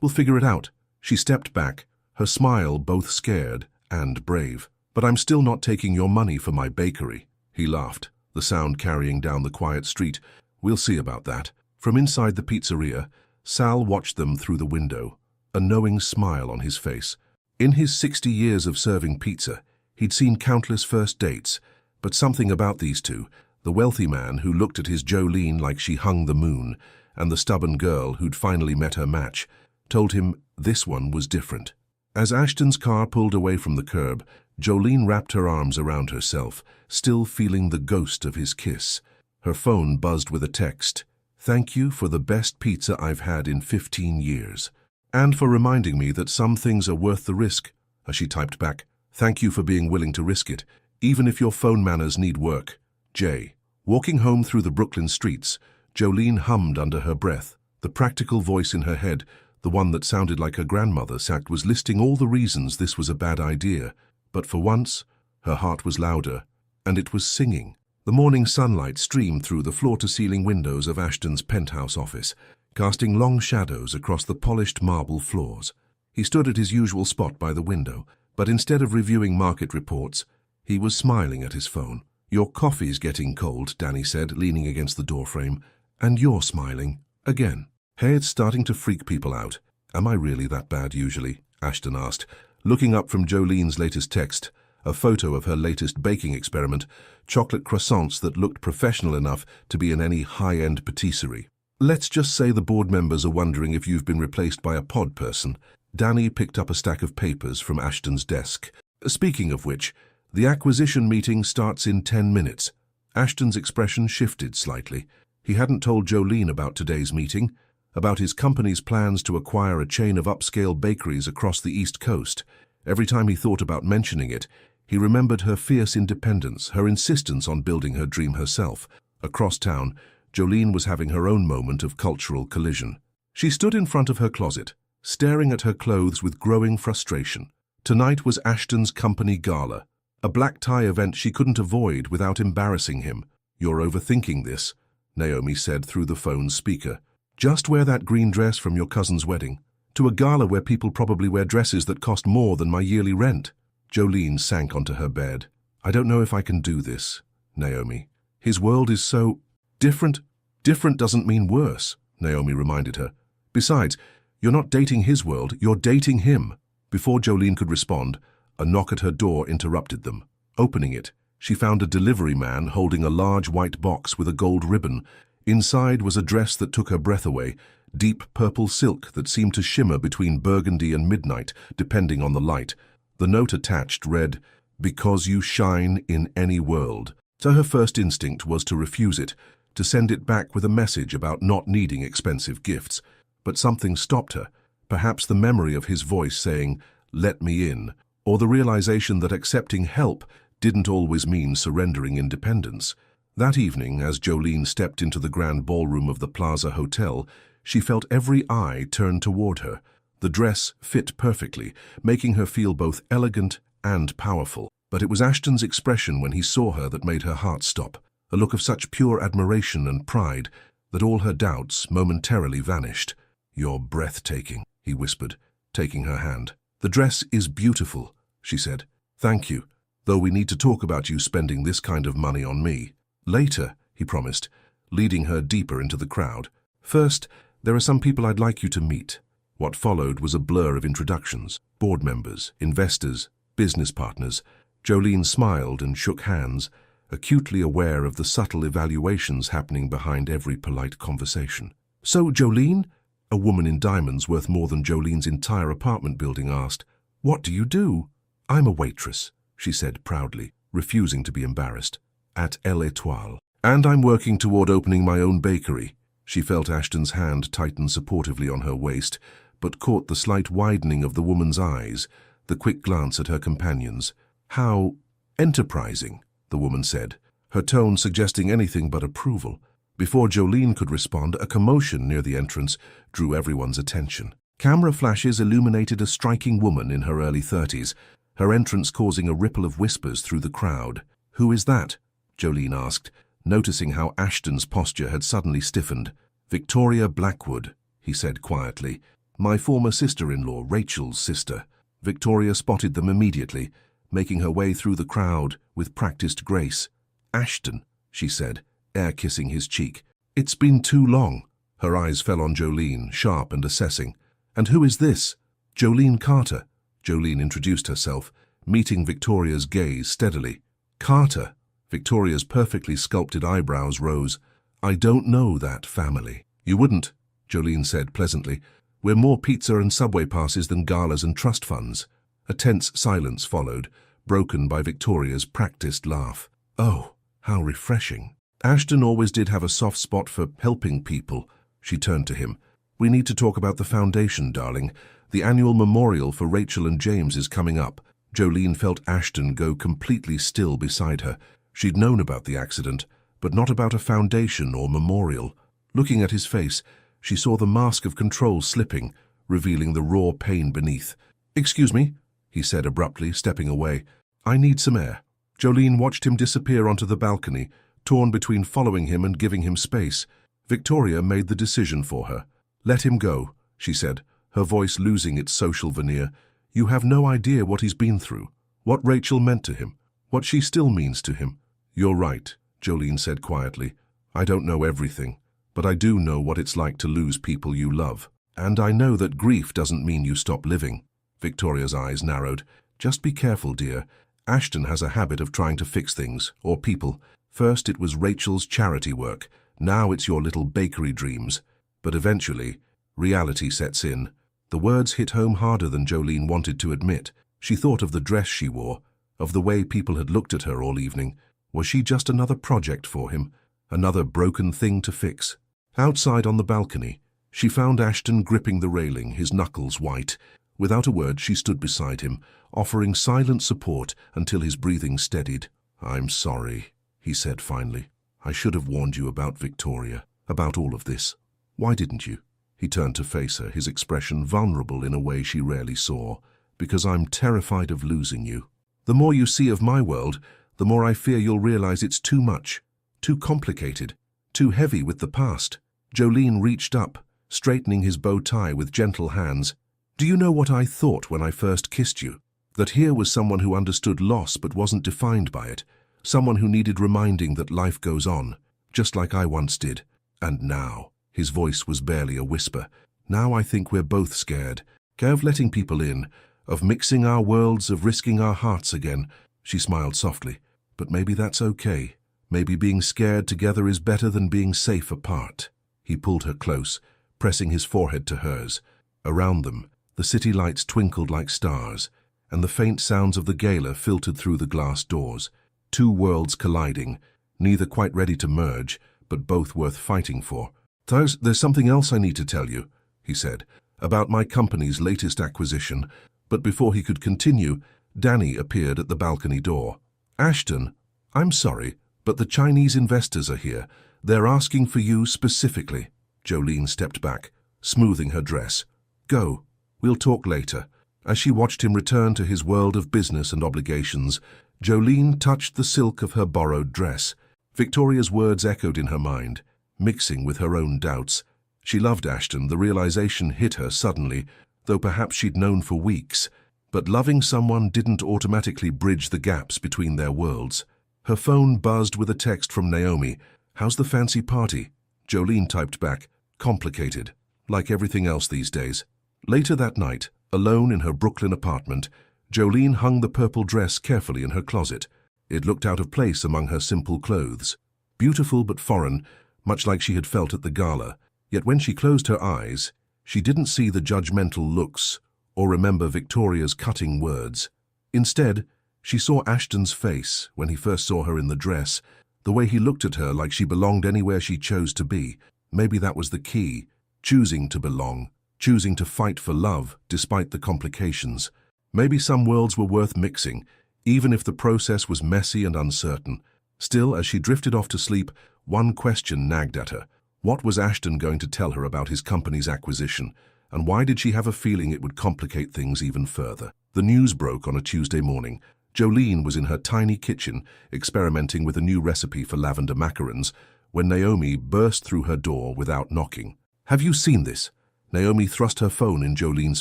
we'll figure it out. She stepped back, her smile both scared and brave. But I'm still not taking your money for my bakery. He laughed, the sound carrying down the quiet street. We'll see about that. From inside the pizzeria, Sal watched them through the window, a knowing smile on his face. In his 60 years of serving pizza, he'd seen countless first dates, but something about these two, the wealthy man who looked at his Jolene like she hung the moon, and the stubborn girl who'd finally met her match, told him this one was different. As Ashton's car pulled away from the curb, Jolene wrapped her arms around herself, still feeling the ghost of his kiss. Her phone buzzed with a text. Thank you for the best pizza I've had in 15 years. And for reminding me that some things are worth the risk. As she typed back, thank you for being willing to risk it, even if your phone manners need work. J. Walking home through the Brooklyn streets, Jolene hummed under her breath. The practical voice in her head, the one that sounded like her grandmother, was listing all the reasons this was a bad idea. But for once, her heart was louder, and it was singing. The morning sunlight streamed through the floor-to-ceiling windows of Ashton's penthouse office, casting long shadows across the polished marble floors. He stood at his usual spot by the window, but instead of reviewing market reports, he was smiling at his phone. Your coffee's getting cold, Danny said, leaning against the doorframe. And you're smiling. Again. Hey, it's starting to freak people out. Am I really that bad usually? Ashton asked, looking up from Jolene's latest text, a photo of her latest baking experiment, chocolate croissants that looked professional enough to be in any high-end patisserie. Let's just say the board members are wondering if you've been replaced by a pod person. Danny picked up a stack of papers from Ashton's desk. Speaking of which, the acquisition meeting starts in 10 minutes. Ashton's expression shifted slightly. He hadn't told Jolene about today's meeting, about his company's plans to acquire a chain of upscale bakeries across the East Coast. Every time he thought about mentioning it, he remembered her fierce independence, her insistence on building her dream herself. Across town, Jolene was having her own moment of cultural collision. She stood in front of her closet, staring at her clothes with growing frustration. Tonight was Ashton's company gala, a black tie event she couldn't avoid without embarrassing him. You're overthinking this, Naomi said through the phone's speaker. Just wear that green dress from your cousin's wedding. To a gala where people probably wear dresses that cost more than my yearly rent. Jolene sank onto her bed. I don't know if I can do this, Naomi. His world is so different. Different doesn't mean worse, Naomi reminded her. Besides, you're not dating his world, you're dating him. Before Jolene could respond, a knock at her door interrupted them. Opening it, she found a delivery man holding a large white box with a gold ribbon. Inside was a dress that took her breath away, deep purple silk that seemed to shimmer between burgundy and midnight, depending on the light. The note attached read, "Because you shine in any world." So her first instinct was to refuse it, to send it back with a message about not needing expensive gifts. But something stopped her, perhaps the memory of his voice saying, "Let me in," or the realization that accepting help didn't always mean surrendering independence. That evening, as Jolene stepped into the grand ballroom of the Plaza Hotel, she felt every eye turn toward her. The dress fit perfectly, making her feel both elegant and powerful. But it was Ashton's expression when he saw her that made her heart stop, a look of such pure admiration and pride that all her doubts momentarily vanished. "You're breathtaking," he whispered, taking her hand. "The dress is beautiful," she said. "Thank you, though we need to talk about you spending this kind of money on me." "Later," he promised, leading her deeper into the crowd. "First, there are some people I'd like you to meet." What followed was a blur of introductions: board members, investors, business partners. Jolene smiled and shook hands, acutely aware of the subtle evaluations happening behind every polite conversation. "So, Jolene?" A woman in diamonds worth more than Jolene's entire apartment building asked. "What do you do?" "I'm a waitress," she said proudly, refusing to be embarrassed, "at L'Étoile. And I'm working toward opening my own bakery." She felt Ashton's hand tighten supportively on her waist, but caught the slight widening of the woman's eyes, the quick glance at her companions. "How enterprising," the woman said, her tone suggesting anything but approval. Before Jolene could respond, a commotion near the entrance drew everyone's attention. Camera flashes illuminated a striking woman in her early 30s, her entrance causing a ripple of whispers through the crowd. "Who is that?" Jolene asked, noticing how Ashton's posture had suddenly stiffened. "Victoria Blackwood," he said quietly. "My former sister-in-law, Rachel's sister." Victoria spotted them immediately, making her way through the crowd with practiced grace. "Ashton," she said, air-kissing his cheek. "It's been too long." Her eyes fell on Jolene, sharp and assessing. "And who is this?" "Jolene Carter." Jolene introduced herself, meeting Victoria's gaze steadily. "Carter?" Victoria's perfectly sculpted eyebrows rose. "I don't know that family." "You wouldn't," Jolene said pleasantly. "We're more pizza and subway passes than galas and trust funds." A tense silence followed, broken by Victoria's practiced laugh. "Oh, how refreshing." Ashton always did have a soft spot for helping people. She turned to him. "We need to talk about the foundation, darling. The annual memorial for Rachel and James is coming up." Jolene felt Ashton go completely still beside her. She'd known about the accident, but not about a foundation or memorial. Looking at his face, she saw the mask of control slipping, revealing the raw pain beneath. "Excuse me," he said abruptly, stepping away. "I need some air." Jolene watched him disappear onto the balcony, torn between following him and giving him space. Victoria made the decision for her. "Let him go," she said, her voice losing its social veneer. "You have no idea what he's been through, what Rachel meant to him, what she still means to him." "You're right," Jolene said quietly. "I don't know everything, but I do know what it's like to lose people you love. And I know that grief doesn't mean you stop living." Victoria's eyes narrowed. "Just be careful, dear. Ashton has a habit of trying to fix things, or people. First it was Rachel's charity work, now it's your little bakery dreams. But eventually, reality sets in." The words hit home harder than Jolene wanted to admit. She thought of the dress she wore, of the way people had looked at her all evening. Was she just another project for him, another broken thing to fix? Outside on the balcony, she found Ashton gripping the railing, his knuckles white. Without a word, she stood beside him, offering silent support until his breathing steadied. "I'm sorry," he said finally. "I should have warned you about Victoria, about all of this." "Why didn't you?" He turned to face her, his expression vulnerable in a way she rarely saw. "Because I'm terrified of losing you. The more you see of my world, the more I fear you'll realize it's too much, too complicated, too heavy with the past." Jolene reached up, straightening his bow tie with gentle hands. "Do you know what I thought when I first kissed you? That here was someone who understood loss but wasn't defined by it, someone who needed reminding that life goes on, just like I once did. And now," his voice was barely a whisper, "now I think we're both scared, of letting people in, of mixing our worlds, of risking our hearts again." She smiled softly. "But maybe that's okay. Maybe being scared together is better than being safe apart." He pulled her close, pressing his forehead to hers. Around them, the city lights twinkled like stars, and the faint sounds of the gala filtered through the glass doors. Two worlds colliding, neither quite ready to merge, but both worth fighting for. There's something else I need to tell you," he said, "about my company's latest acquisition." But before he could continue, Danny appeared at the balcony door. "Ashton, I'm sorry, but the Chinese investors are here. They're asking for you specifically." Jolene stepped back, smoothing her dress. "Go. We'll talk later." As she watched him return to his world of business and obligations, Jolene touched the silk of her borrowed dress. Victoria's words echoed in her mind. mixing with her own doubts. She loved Ashton. The realization hit her suddenly, though perhaps she'd known for weeks. But loving someone didn't automatically bridge the gaps between their worlds. Her phone buzzed with a text from Naomi. "How's the fancy party?" Jolene typed back, "Complicated, like everything else these days." Later that night, alone in her Brooklyn apartment, Jolene hung the purple dress carefully in her closet. It looked out of place among her simple clothes. Beautiful but foreign, much like she had felt at the gala. Yet when she closed her eyes, she didn't see the judgmental looks or remember Victoria's cutting words. Instead, she saw Ashton's face when he first saw her in the dress, the way he looked at her like she belonged anywhere she chose to be. Maybe that was the key, choosing to belong, choosing to fight for love despite the complications. Maybe some worlds were worth mixing, even if the process was messy and uncertain. Still, as she drifted off to sleep, one question nagged at her. What was Ashton going to tell her about his company's acquisition, and why did she have a feeling it would complicate things even further? The news broke on a Tuesday morning. Jolene was in her tiny kitchen, experimenting with a new recipe for lavender macarons, when Naomi burst through her door without knocking. "Have you seen this?" Naomi thrust her phone in Jolene's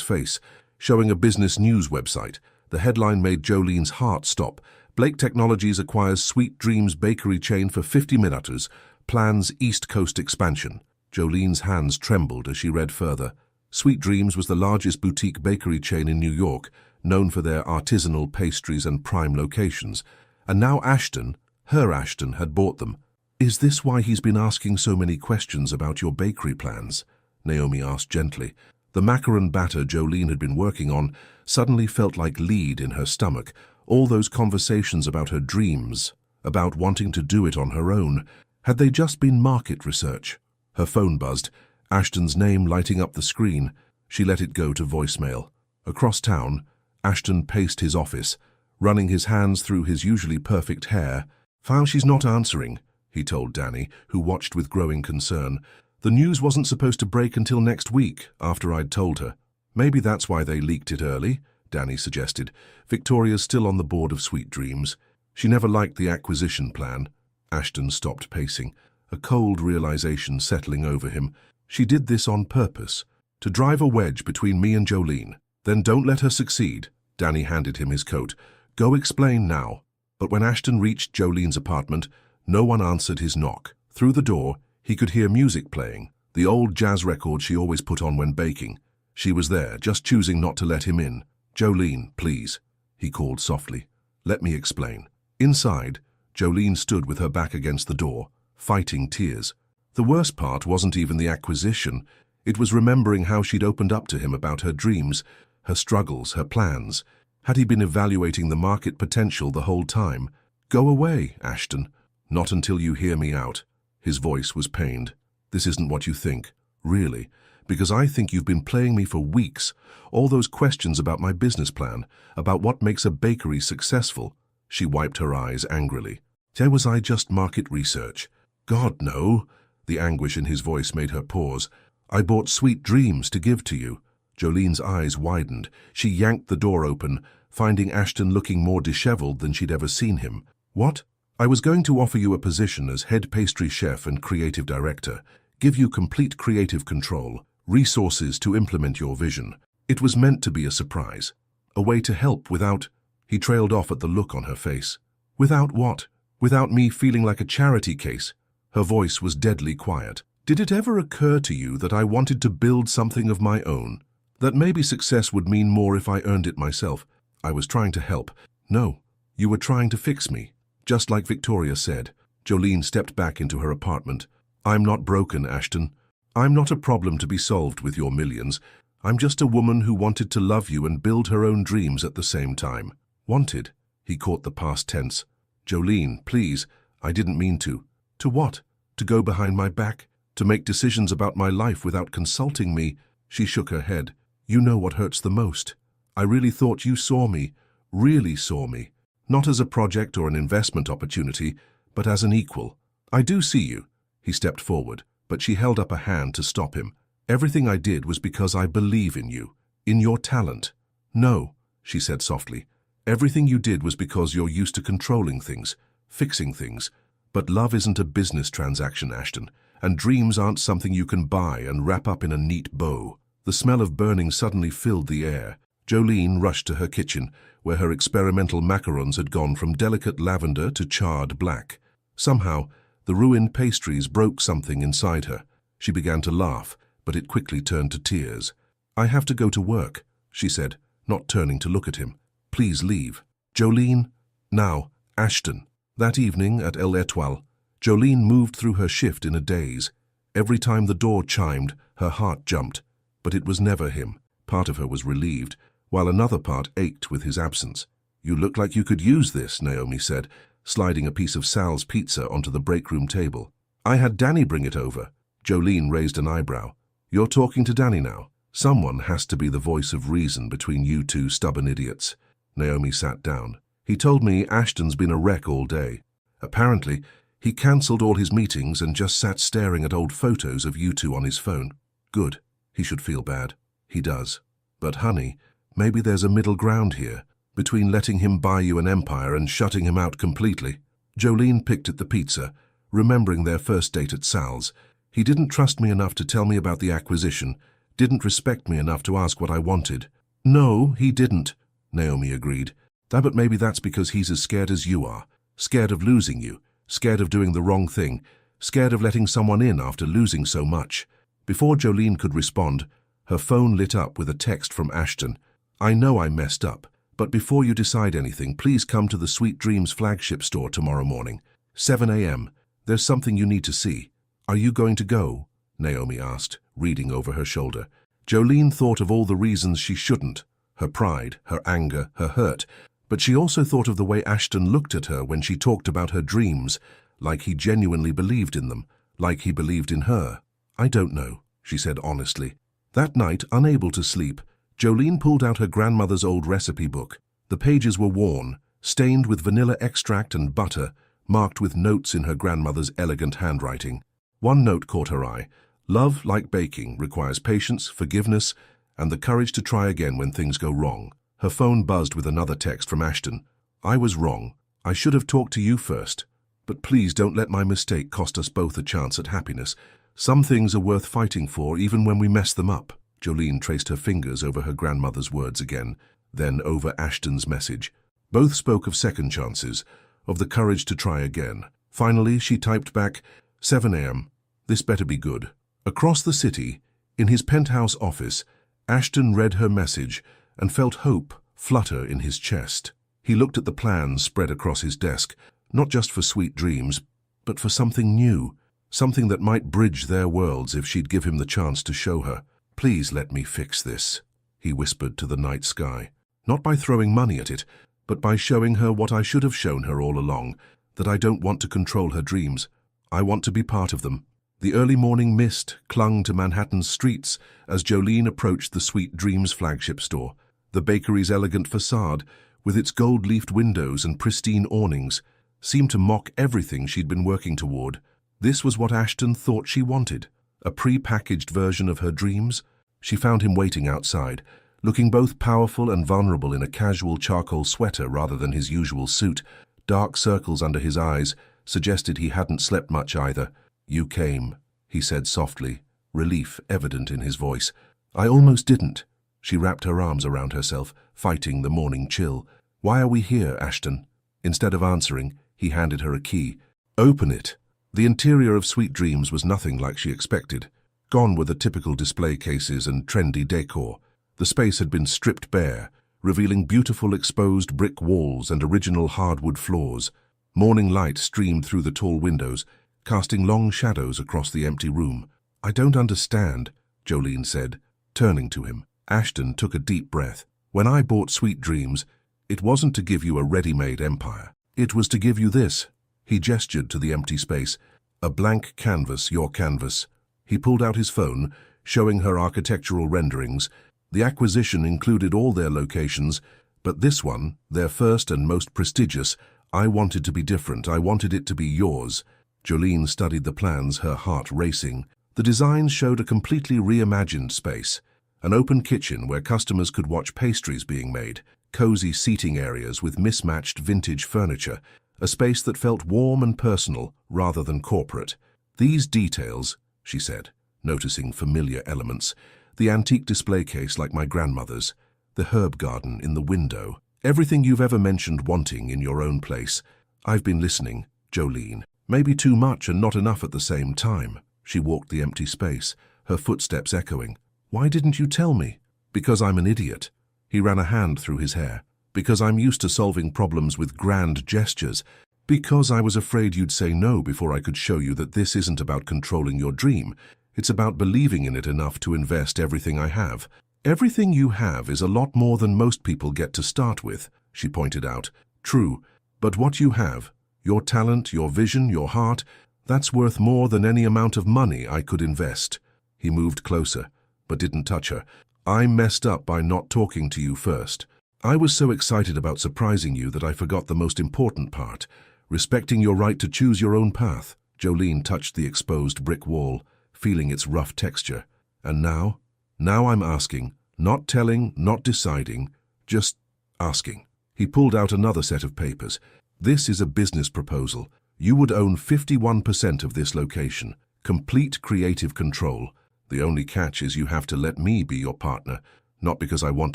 face, showing a business news website. The headline made Jolene's heart stop. "Blake Technologies acquires Sweet Dreams bakery chain for $50 million, plans East Coast expansion." Jolene's hands trembled as she read further. Sweet Dreams was the largest boutique bakery chain in New York, known for their artisanal pastries and prime locations. And now Ashton, her Ashton, had bought them. "Is this why he's been asking so many questions about your bakery plans?" Naomi asked gently. The macaron batter Jolene had been working on suddenly felt like lead in her stomach. All those conversations about her dreams, about wanting to do it on her own, had they just been market research? Her phone buzzed, Ashton's name lighting up the screen. She let it go to voicemail. Across town, Ashton paced his office, running his hands through his usually perfect hair. "File, she's not answering," he told Danny, who watched with growing concern. "The news wasn't supposed to break until next week, after I'd told her." "Maybe that's why they leaked it early," Danny suggested. "Victoria's still on the board of Sweet Dreams. She never liked the acquisition plan." Ashton stopped pacing, a cold realization settling over him. "She did this on purpose, to drive a wedge between me and Jolene." "Then don't let her succeed." Danny handed him his coat. "Go explain now." But when Ashton reached Jolene's apartment, no one answered his knock. Through the door, he could hear music playing, the old jazz record she always put on when baking. She was there, just choosing not to let him in. "Jolene, please," he called softly. "Let me explain." Inside, Jolene stood with her back against the door, fighting tears. The worst part wasn't even the acquisition. It was remembering how she'd opened up to him about her dreams, her struggles, her plans. Had he been evaluating the market potential the whole time? "Go away, Ashton. Not until you hear me out." His voice was pained. "This isn't what you think, really, because I think you've been playing me for weeks. All those questions about my business plan, about what makes a bakery successful." She wiped her eyes angrily. "There was I just market research." "God, no." The anguish in his voice made her pause. "I bought Sweet Dreams to give to you." Jolene's eyes widened. She yanked the door open, finding Ashton looking more disheveled than she'd ever seen him. "What?" "I was going to offer you a position as head pastry chef and creative director, give you complete creative control, resources to implement your vision. It was meant to be a surprise, a way to help without—" He trailed off at the look on her face. "Without what? Without me feeling like a charity case?" Her voice was deadly quiet. "Did it ever occur to you that I wanted to build something of my own? That maybe success would mean more if I earned it myself? I was trying to help." "No, you were trying to fix me." Just like Victoria said. Jolene stepped back into her apartment. "I'm not broken, Ashton. I'm not a problem to be solved with your millions. I'm just a woman who wanted to love you and build her own dreams at the same time." "Wanted?" He caught the past tense. "Jolene, please, I didn't mean to." "To what? To go behind my back? To make decisions about my life without consulting me?" She shook her head. "You know what hurts the most. I really thought you saw me, really saw me. Not as a project or an investment opportunity, but as an equal." "I do see you." He stepped forward, but she held up a hand to stop him. "Everything I did was because I believe in you, in your talent." "No," she said softly. "Everything you did was because you're used to controlling things, fixing things. But love isn't a business transaction, Ashton. and dreams aren't something you can buy and wrap up in a neat bow. The smell of burning suddenly filled the air. Jolene rushed to her kitchen, where her experimental macarons had gone from delicate lavender to charred black. Somehow, the ruined pastries broke something inside her. She began to laugh, but it quickly turned to tears. "I have to go to work," she said, not turning to look at him. "Please leave." "Jolene?" "Now, Ashton." That evening at El Etoile, Jolene moved through her shift in a daze. Every time the door chimed, her heart jumped. But it was never him. Part of her was relieved, while another part ached with his absence. "You look like you could use this," Naomi said, sliding a piece of Sal's pizza onto the break-room table. "I had Danny bring it over." Jolene raised an eyebrow. "You're talking to Danny now? Someone has to be the voice of reason between you two stubborn idiots." Naomi sat down. "He told me Ashton's been a wreck all day. Apparently, he cancelled all his meetings and just sat staring at old photos of you two on his phone. Good. He should feel bad. He does. But honey, maybe there's a middle ground here, between letting him buy you an empire and shutting him out completely." Jolene picked at the pizza, remembering their first date at Sal's. "He didn't trust me enough to tell me about the acquisition, didn't respect me enough to ask what I wanted." "No, he didn't," Naomi agreed. "But maybe that's because he's as scared as you are. Scared of losing you, scared of doing the wrong thing, scared of letting someone in after losing so much." Before Jolene could respond, her phone lit up with a text from Ashton. "I know I messed up, but before you decide anything, please come to the Sweet Dreams flagship store tomorrow morning, 7 a.m. There's something you need to see." "Are you going to go?" Naomi asked, reading over her shoulder. Jolene thought of all the reasons she shouldn't, her pride, her anger, her hurt, but she also thought of the way Ashton looked at her when she talked about her dreams, like he genuinely believed in them, like he believed in her. "I don't know," she said honestly. That night, unable to sleep, Jolene pulled out her grandmother's old recipe book. The pages were worn, stained with vanilla extract and butter, marked with notes in her grandmother's elegant handwriting. One note caught her eye. "Love, like baking, requires patience, forgiveness, and the courage to try again when things go wrong." Her phone buzzed with another text from Ashton. "I was wrong. I should have talked to you first. But please don't let my mistake cost us both a chance at happiness. Some things are worth fighting for even when we mess them up." Jolene traced her fingers over her grandmother's words again, then over Ashton's message. Both spoke of second chances, of the courage to try again. Finally, she typed back, 7 a.m. This better be good. Across the city, in his penthouse office, Ashton read her message and felt hope flutter in his chest. He looked at the plans spread across his desk, not just for Sweet Dreams, but for something new, something that might bridge their worlds if she'd give him the chance to show her. "Please let me fix this," he whispered to the night sky. "Not by throwing money at it, but by showing her what I should have shown her all along, that I don't want to control her dreams. I want to be part of them." The early morning mist clung to Manhattan's streets as Jolene approached the Sweet Dreams flagship store. The bakery's elegant facade, with its gold-leafed windows and pristine awnings, seemed to mock everything she'd been working toward. This was what Ashton thought she wanted, a pre-packaged version of her dreams. She found him waiting outside, looking both powerful and vulnerable in a casual charcoal sweater rather than his usual suit. Dark circles under his eyes suggested he hadn't slept much either. "You came," he said softly, relief evident in his voice. "I almost didn't." She wrapped her arms around herself, fighting the morning chill. "Why are we here, Ashton?" Instead of answering, he handed her a key. "Open it." The interior of Sweet Dreams was nothing like she expected. Gone were the typical display cases and trendy decor. The space had been stripped bare, revealing beautiful exposed brick walls and original hardwood floors. Morning light streamed through the tall windows, casting long shadows across the empty room. "I don't understand," Jolene said, turning to him. Ashton took a deep breath. "When I bought Sweet Dreams, it wasn't to give you a ready-made empire. It was to give you this." He gestured to the empty space. "A blank canvas, your canvas." He pulled out his phone, showing her architectural renderings. The acquisition included all their locations, but this one, their first and most prestigious, I wanted to be different. I wanted it to be yours. Jolene studied the plans, her heart racing. The designs showed a completely reimagined space. An open kitchen where customers could watch pastries being made, cozy seating areas with mismatched vintage furniture, a space that felt warm and personal rather than corporate. These details, she said, noticing familiar elements, the antique display case like my grandmother's, the herb garden in the window, everything you've ever mentioned wanting in your own place. I've been listening, Jolene. Maybe too much and not enough at the same time. She walked the empty space, her footsteps echoing. Why didn't you tell me? Because I'm an idiot. He ran a hand through his hair. Because I'm used to solving problems with grand gestures. Because I was afraid you'd say no before I could show you that this isn't about controlling your dream. It's about believing in it enough to invest everything I have. Everything you have is a lot more than most people get to start with, she pointed out. True, but what you have, your talent, your vision, your heart, that's worth more than any amount of money I could invest. He moved closer, but didn't touch her. I messed up by not talking to you first. I was so excited about surprising you that I forgot the most important part, respecting your right to choose your own path. Jolene touched the exposed brick wall, feeling its rough texture. And now I'm asking, not telling, not deciding, just asking. He pulled out another set of papers. This is a business proposal. You would own 51% of this location, complete creative control. The only catch is you have to let me be your partner, not because I want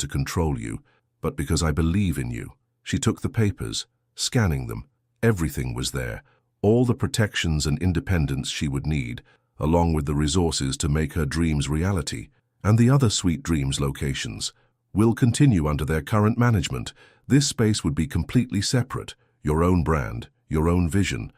to control you, but because I believe in you. She took the papers, scanning them. Everything was there, all the protections and independence she would need, along with the resources to make her dreams reality. And the other Sweet Dreams locations will continue under their current management. This space would be completely separate, your own brand, your own vision.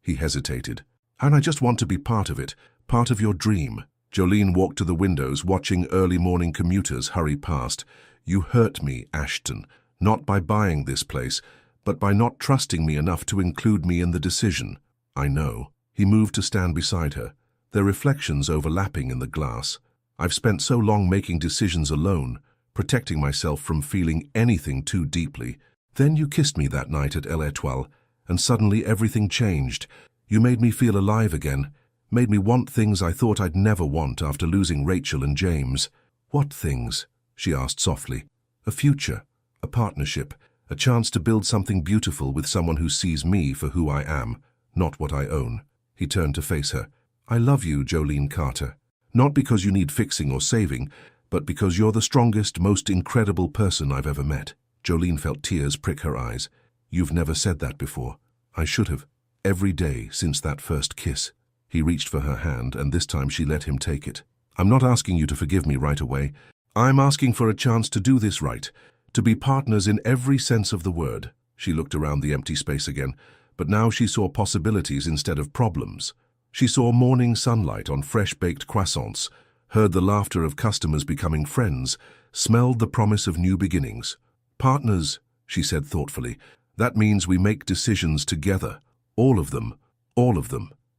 He hesitated. And I just want to be part of it, part of your dream. Jolene walked to the windows, watching early morning commuters hurry past. You hurt me, Ashton, not by buying this place, but by not trusting me enough to include me in the decision. I know. He moved to stand beside her, their reflections overlapping in the glass. I've spent so long making decisions alone, protecting myself from feeling anything too deeply. Then you kissed me that night at L'Etoile, and suddenly everything changed. You made me feel alive again, made me want things I thought I'd never want after losing Rachel and James. What things? She asked softly. A future, a partnership, a chance to build something beautiful with someone who sees me for who I am, not what I own. He turned to face her. I love you, Jolene Carter. Not because you need fixing or saving, but because you're the strongest, most incredible person I've ever met. Jolene felt tears prick her eyes. You've never said that before. I should have. Every day since that first kiss. He reached for her hand, and this time she let him take it. I'm not asking you to forgive me right away. I'm asking for a chance to do this right, to be partners in every sense of the word. She looked around the empty space again, but now she saw possibilities instead of problems. She saw morning sunlight on fresh-baked croissants, heard the laughter of customers becoming friends, smelled the promise of new beginnings. Partners, she said thoughtfully, that means we make decisions together. All of them,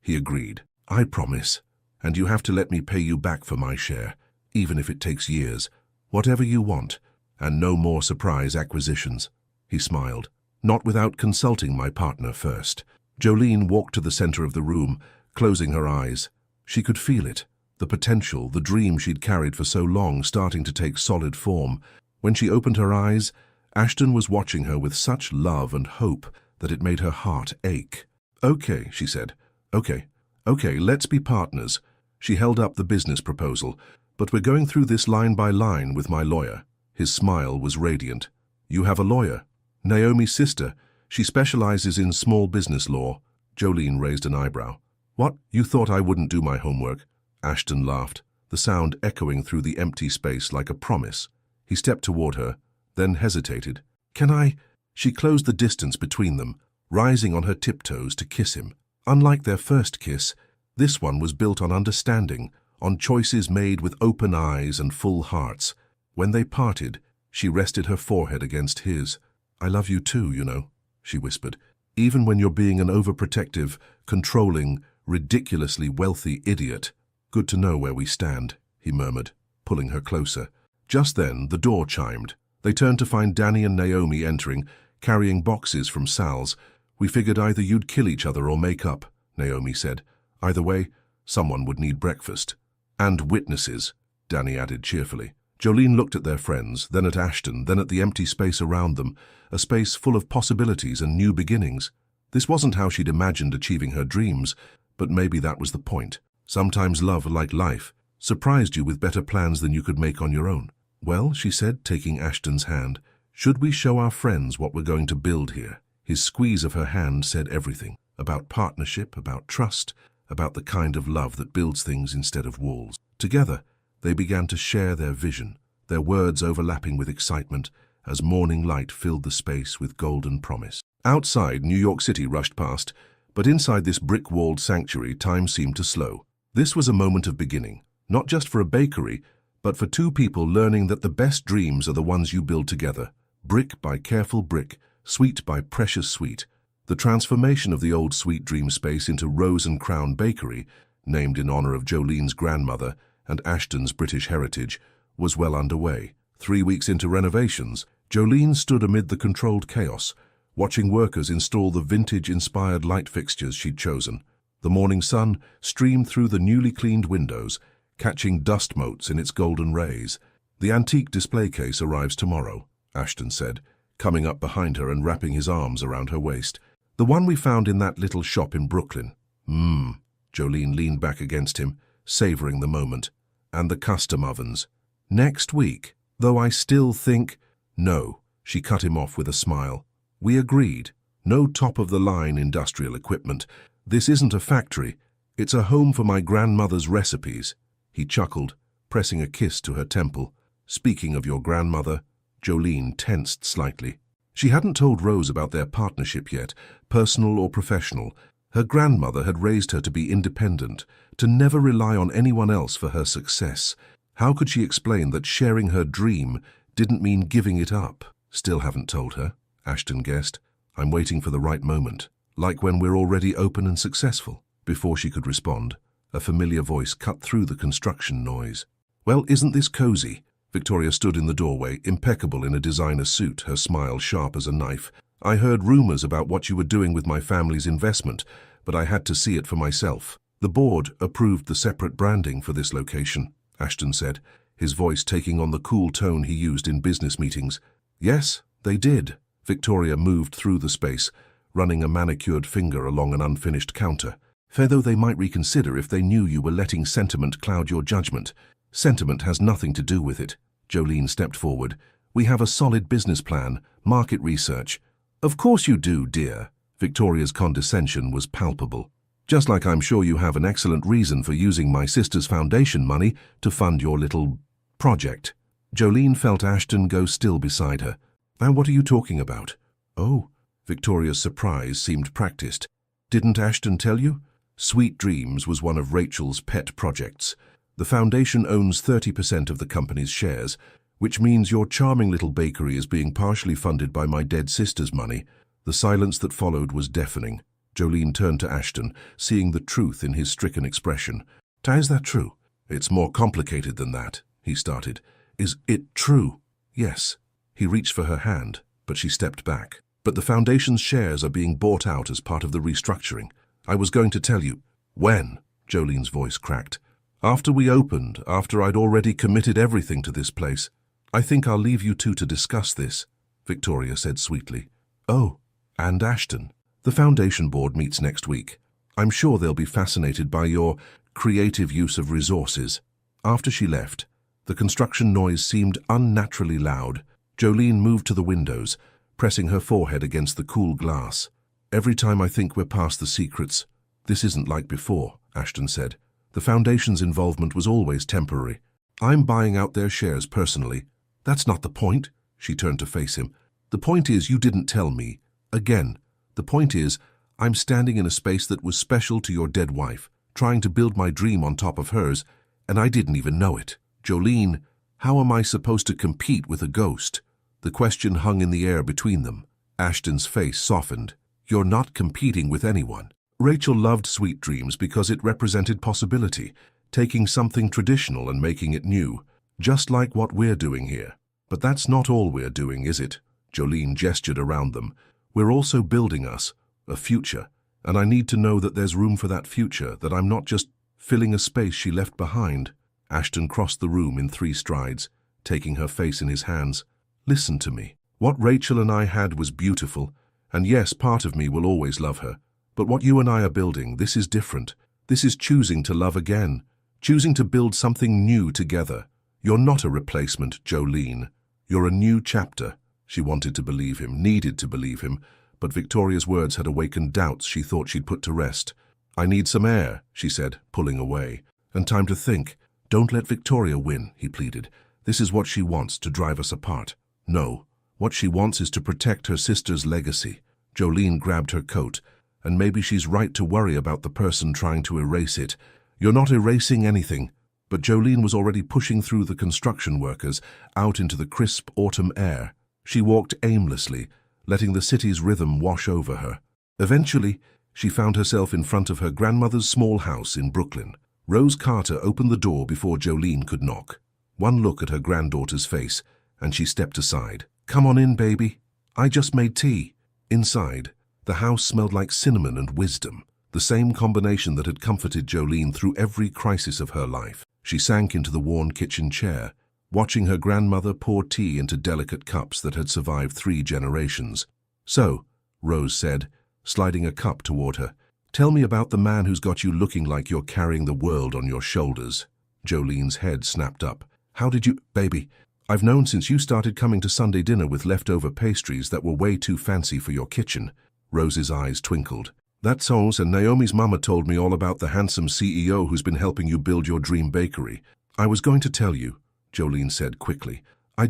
he agreed. I promise. And you have to let me pay you back for my share, even if it takes years. Whatever you want, and no more surprise acquisitions. He smiled. Not without consulting my partner first. Jolene walked to the center of the room, closing her eyes. She could feel it, the potential, the dream she'd carried for so long starting to take solid form. When she opened her eyes, Ashton was watching her with such love and hope that it made her heart ache. Okay, she said. Okay, let's be partners. She held up the business proposal. But we're going through this line by line with my lawyer. His smile was radiant. You have a lawyer? Naomi's sister. She specializes in small business law. Jolene raised an eyebrow. What? You thought I wouldn't do my homework? Ashton laughed, the sound echoing through the empty space like a promise. He stepped toward her, then hesitated. Can I? She closed the distance between them, rising on her tiptoes to kiss him. Unlike their first kiss, this one was built on understanding, on choices made with open eyes and full hearts. When they parted, she rested her forehead against his. I love you too, you know, she whispered. Even when you're being an overprotective, controlling, ridiculously wealthy idiot. Good to know where we stand, he murmured, pulling her closer. Just then, the door chimed. They turned to find Danny and Naomi entering, carrying boxes from Sal's. We figured either you'd kill each other or make up, Naomi said. Either way, someone would need breakfast. And witnesses, Danny added cheerfully. Jolene looked at their friends, then at Ashton, then at the empty space around them, a space full of possibilities and new beginnings. This wasn't how she'd imagined achieving her dreams, But maybe that was the point. Sometimes love, like life, surprised you with better plans than you could make on your own. Well, she said, taking Ashton's hand, should we show our friends what we're going to build here? His squeeze of her hand said everything. About partnership, about trust, about the kind of love that builds things instead of walls. Together, they began to share their vision, their words overlapping with excitement as morning light filled the space with golden promise. Outside, New York City rushed past, but inside this brick-walled sanctuary, time seemed to slow. This was a moment of beginning, not just for a bakery, but for two people learning that the best dreams are the ones you build together, brick by careful brick, sweet by precious sweet. The transformation of the old Sweet Dream space into Rose and Crown Bakery, named in honor of Jolene's grandmother and Ashton's British heritage, was well underway. 3 weeks into renovations, Jolene stood amid the controlled chaos, watching workers install the vintage-inspired light fixtures she'd chosen. The morning sun streamed through the newly cleaned windows, catching dust motes in its golden rays. "The antique display case arrives tomorrow," Ashton said, coming up behind her and wrapping his arms around her waist. "The one we found in that little shop in Brooklyn." Jolene leaned back against him, savoring the moment. "And the custom ovens." "Next week, though I still think—" "No," she cut him off with a smile. "We agreed. No top-of-the-line industrial equipment. This isn't a factory. It's a home for my grandmother's recipes." He chuckled, pressing a kiss to her temple. "Speaking of your grandmother," Jolene tensed slightly. She hadn't told Rose about their partnership yet, personal or professional. Her grandmother had raised her to be independent, to never rely on anyone else for her success. How could she explain that sharing her dream didn't mean giving it up? "Still haven't told her," Ashton guessed. "I'm waiting for the right moment, like when we're already open and successful." Before she could respond, a familiar voice cut through the construction noise. "Well, isn't this cozy?" Victoria stood in the doorway, impeccable in a designer suit, her smile sharp as a knife. "I heard rumors about what you were doing with my family's investment, but I had to see it for myself." "The board approved the separate branding for this location," Ashton said, his voice taking on the cool tone he used in business meetings. "Yes, they did." Victoria moved through the space, running a manicured finger along an unfinished counter. "Fair though they might reconsider if they knew you were letting sentiment cloud your judgment." "Sentiment has nothing to do with it." Jolene stepped forward. "We have a solid business plan, market research." "Of course you do, dear." Victoria's condescension was palpable. "Just like I'm sure you have an excellent reason for using my sister's foundation money to fund your little project." Jolene felt Ashton go still beside her. "Now what are you talking about?" "Oh." Victoria's surprise seemed practiced. "Didn't Ashton tell you? Sweet Dreams was one of Rachel's pet projects. The foundation owns 30% of the company's shares, which means your charming little bakery is being partially funded by my dead sister's money." The silence that followed was deafening. Jolene turned to Ashton, seeing the truth in his stricken expression. "Is that true?" "It's more complicated than that," he started. "Is it true?" "Yes." He reached for her hand, but she stepped back. "But the foundation's shares are being bought out as part of the restructuring. I was going to tell you." "When?" Jolene's voice cracked. "After we opened, after I'd already committed everything to this place." "I think I'll leave you two to discuss this," Victoria said sweetly. "Oh, and Ashton. The foundation board meets next week. I'm sure they'll be fascinated by your creative use of resources." After she left, the construction noise seemed unnaturally loud. Jolene moved to the windows, pressing her forehead against the cool glass. "Every time I think we're past the secrets, this isn't like before," Ashton said. "The foundation's involvement was always temporary. I'm buying out their shares personally." "That's not the point." She turned to face him. "The point is you didn't tell me. Again, the point is I'm standing in a space that was special to your dead wife, trying to build my dream on top of hers, and I didn't even know it. Jolene, how am I supposed to compete with a ghost?" The question hung in the air between them. Ashton's face softened. "You're not competing with anyone." Rachel loved Sweet Dreams because it represented possibility, taking something traditional and making it new, just like what we're doing here. "But that's not all we're doing, is it?" Jolene gestured around them. "We're also building us, a future, and I need to know that there's room for that future, that I'm not just filling a space she left behind." Ashton crossed the room in 3 strides, taking her face in his hands. "Listen to me. What Rachel and I had was beautiful, and yes, part of me will always love her. But what you and I are building, this is different. This is choosing to love again, choosing to build something new together. You're not a replacement, Jolene. You're a new chapter. She wanted to believe him, needed to believe him, but Victoria's words had awakened doubts she thought she'd put to rest. I need some air, she said, pulling away. And time to think. Don't let Victoria win, he pleaded. This is what she wants, to drive us apart. No, what she wants is to protect her sister's legacy. Jolene grabbed her coat. And maybe she's right to worry about the person trying to erase it. You're not erasing anything. But Jolene was already pushing through the construction workers out into the crisp autumn air. She walked aimlessly, letting the city's rhythm wash over her. Eventually, she found herself in front of her grandmother's small house in Brooklyn. Rose Carter opened the door before Jolene could knock. One look at her granddaughter's face, and she stepped aside. Come on in, baby. I just made tea. Inside, the house smelled like cinnamon and wisdom, the same combination that had comforted Jolene through every crisis of her life. She sank into the worn kitchen chair, watching her grandmother pour tea into delicate cups that had survived 3 generations. So, Rose said, sliding a cup toward her, tell me about the man who's got you looking like you're carrying the world on your shoulders. Jolene's head snapped up. How did you, baby? I've known since you started coming to Sunday dinner with leftover pastries that were way too fancy for your kitchen. Rose's eyes twinkled. That's so, and Naomi's mama told me all about the handsome CEO who's been helping you build your dream bakery. I was going to tell you, Jolene said quickly. I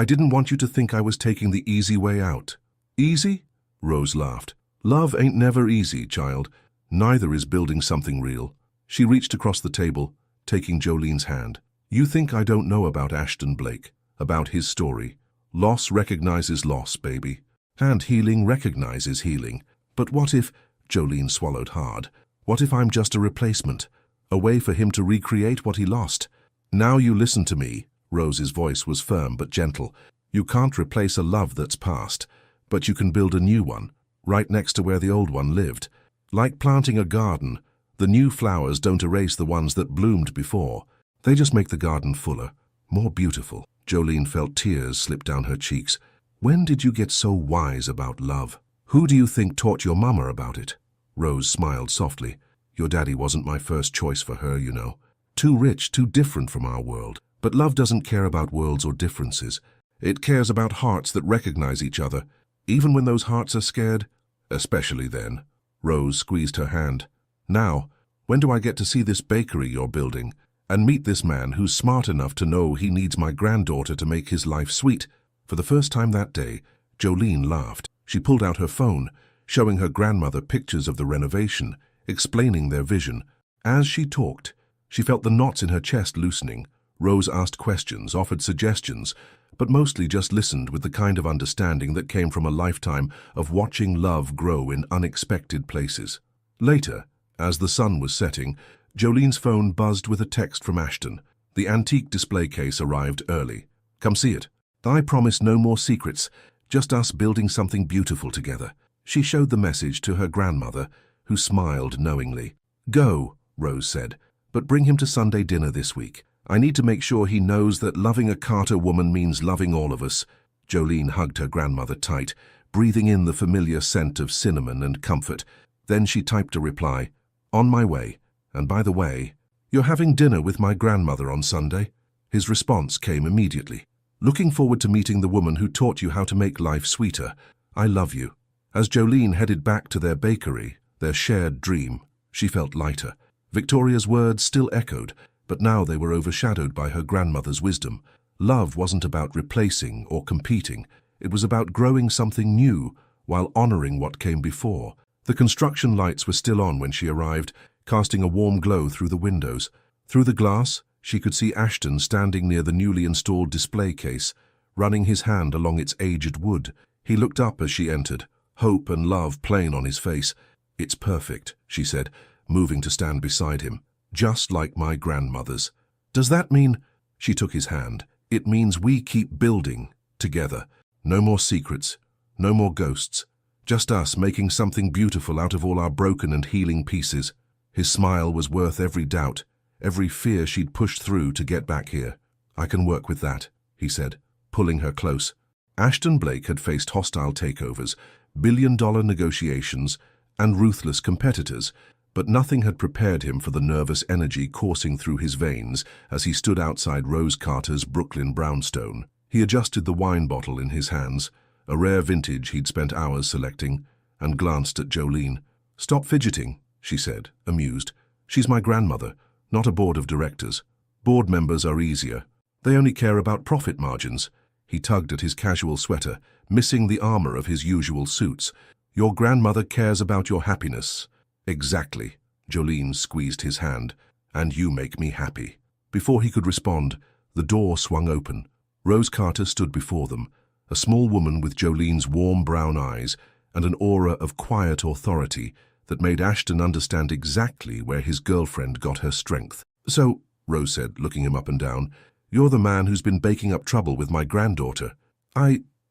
didn't want you to think I was taking the easy way out. Easy? Rose laughed. Love ain't never easy, child. Neither is building something real. She reached across the table, taking Jolene's hand. You think I don't know about Ashton Blake, about his story. Loss recognizes loss, baby. And healing recognizes healing. But what if, Jolene swallowed hard, what if I'm just a replacement, a way for him to recreate what he lost? Now you listen to me. Rose's voice was firm but gentle. You can't replace a love that's past, but you can build a new one, right next to where the old one lived. Like planting a garden, the new flowers don't erase the ones that bloomed before. They just make the garden fuller, more beautiful. Jolene felt tears slip down her cheeks. When did you get so wise about love? Who do you think taught your mama about it? Rose smiled softly. Your daddy wasn't my first choice for her, you know. Too rich, too different from our world. But love doesn't care about worlds or differences. It cares about hearts that recognize each other, even when those hearts are scared. Especially then. Rose squeezed her hand. Now, when do I get to see this bakery you're building? And meet this man who's smart enough to know he needs my granddaughter to make his life sweet? For the first time that day, Jolene laughed. She pulled out her phone, showing her grandmother pictures of the renovation, explaining their vision. As she talked, she felt the knots in her chest loosening. Rose asked questions, offered suggestions, but mostly just listened with the kind of understanding that came from a lifetime of watching love grow in unexpected places. Later, as the sun was setting, Jolene's phone buzzed with a text from Ashton. The antique display case arrived early. Come see it. I promise no more secrets, just us building something beautiful together. She showed the message to her grandmother, who smiled knowingly. Go, Rose said, but bring him to Sunday dinner this week. I need to make sure he knows that loving a Carter woman means loving all of us. Jolene hugged her grandmother tight, breathing in the familiar scent of cinnamon and comfort. Then she typed a reply. On my way. And by the way, you're having dinner with my grandmother on Sunday? His response came immediately. Looking forward to meeting the woman who taught you how to make life sweeter. I love you. As Jolene headed back to their bakery, their shared dream, she felt lighter. Victoria's words still echoed, but now they were overshadowed by her grandmother's wisdom. Love wasn't about replacing or competing. It was about growing something new while honoring what came before. The construction lights were still on when she arrived, casting a warm glow through the windows. Through the glass, she could see Ashton standing near the newly installed display case, running his hand along its aged wood. He looked up as she entered, hope and love plain on his face. It's perfect, she said, moving to stand beside him. Just like my grandmother's. Does that mean? She took his hand. It means we keep building together. No more secrets, no more ghosts. Just us making something beautiful out of all our broken and healing pieces. His smile was worth every doubt, every fear she'd pushed through to get back here. I can work with that, he said, pulling her close. Ashton Blake had faced hostile takeovers, billion-dollar negotiations, and ruthless competitors, But nothing had prepared him for the nervous energy coursing through his veins as he stood outside Rose Carter's Brooklyn brownstone. He adjusted the wine bottle in his hands, a rare vintage he'd spent hours selecting, and glanced at Jolene. "Stop fidgeting," she said, amused. "She's my grandmother, not a board of directors. Board members are easier. They only care about profit margins." He tugged at his casual sweater, missing the armor of his usual suits. "Your grandmother cares about your happiness." "Exactly." Jolene squeezed his hand. "And you make me happy." Before he could respond, the door swung open. Rose Carter stood before them, a small woman with Jolene's warm brown eyes and an aura of quiet authority that made Ashton understand exactly where his girlfriend got her strength. "So," Rose said, looking him up and down, "you're the man who's been baking up trouble with my granddaughter."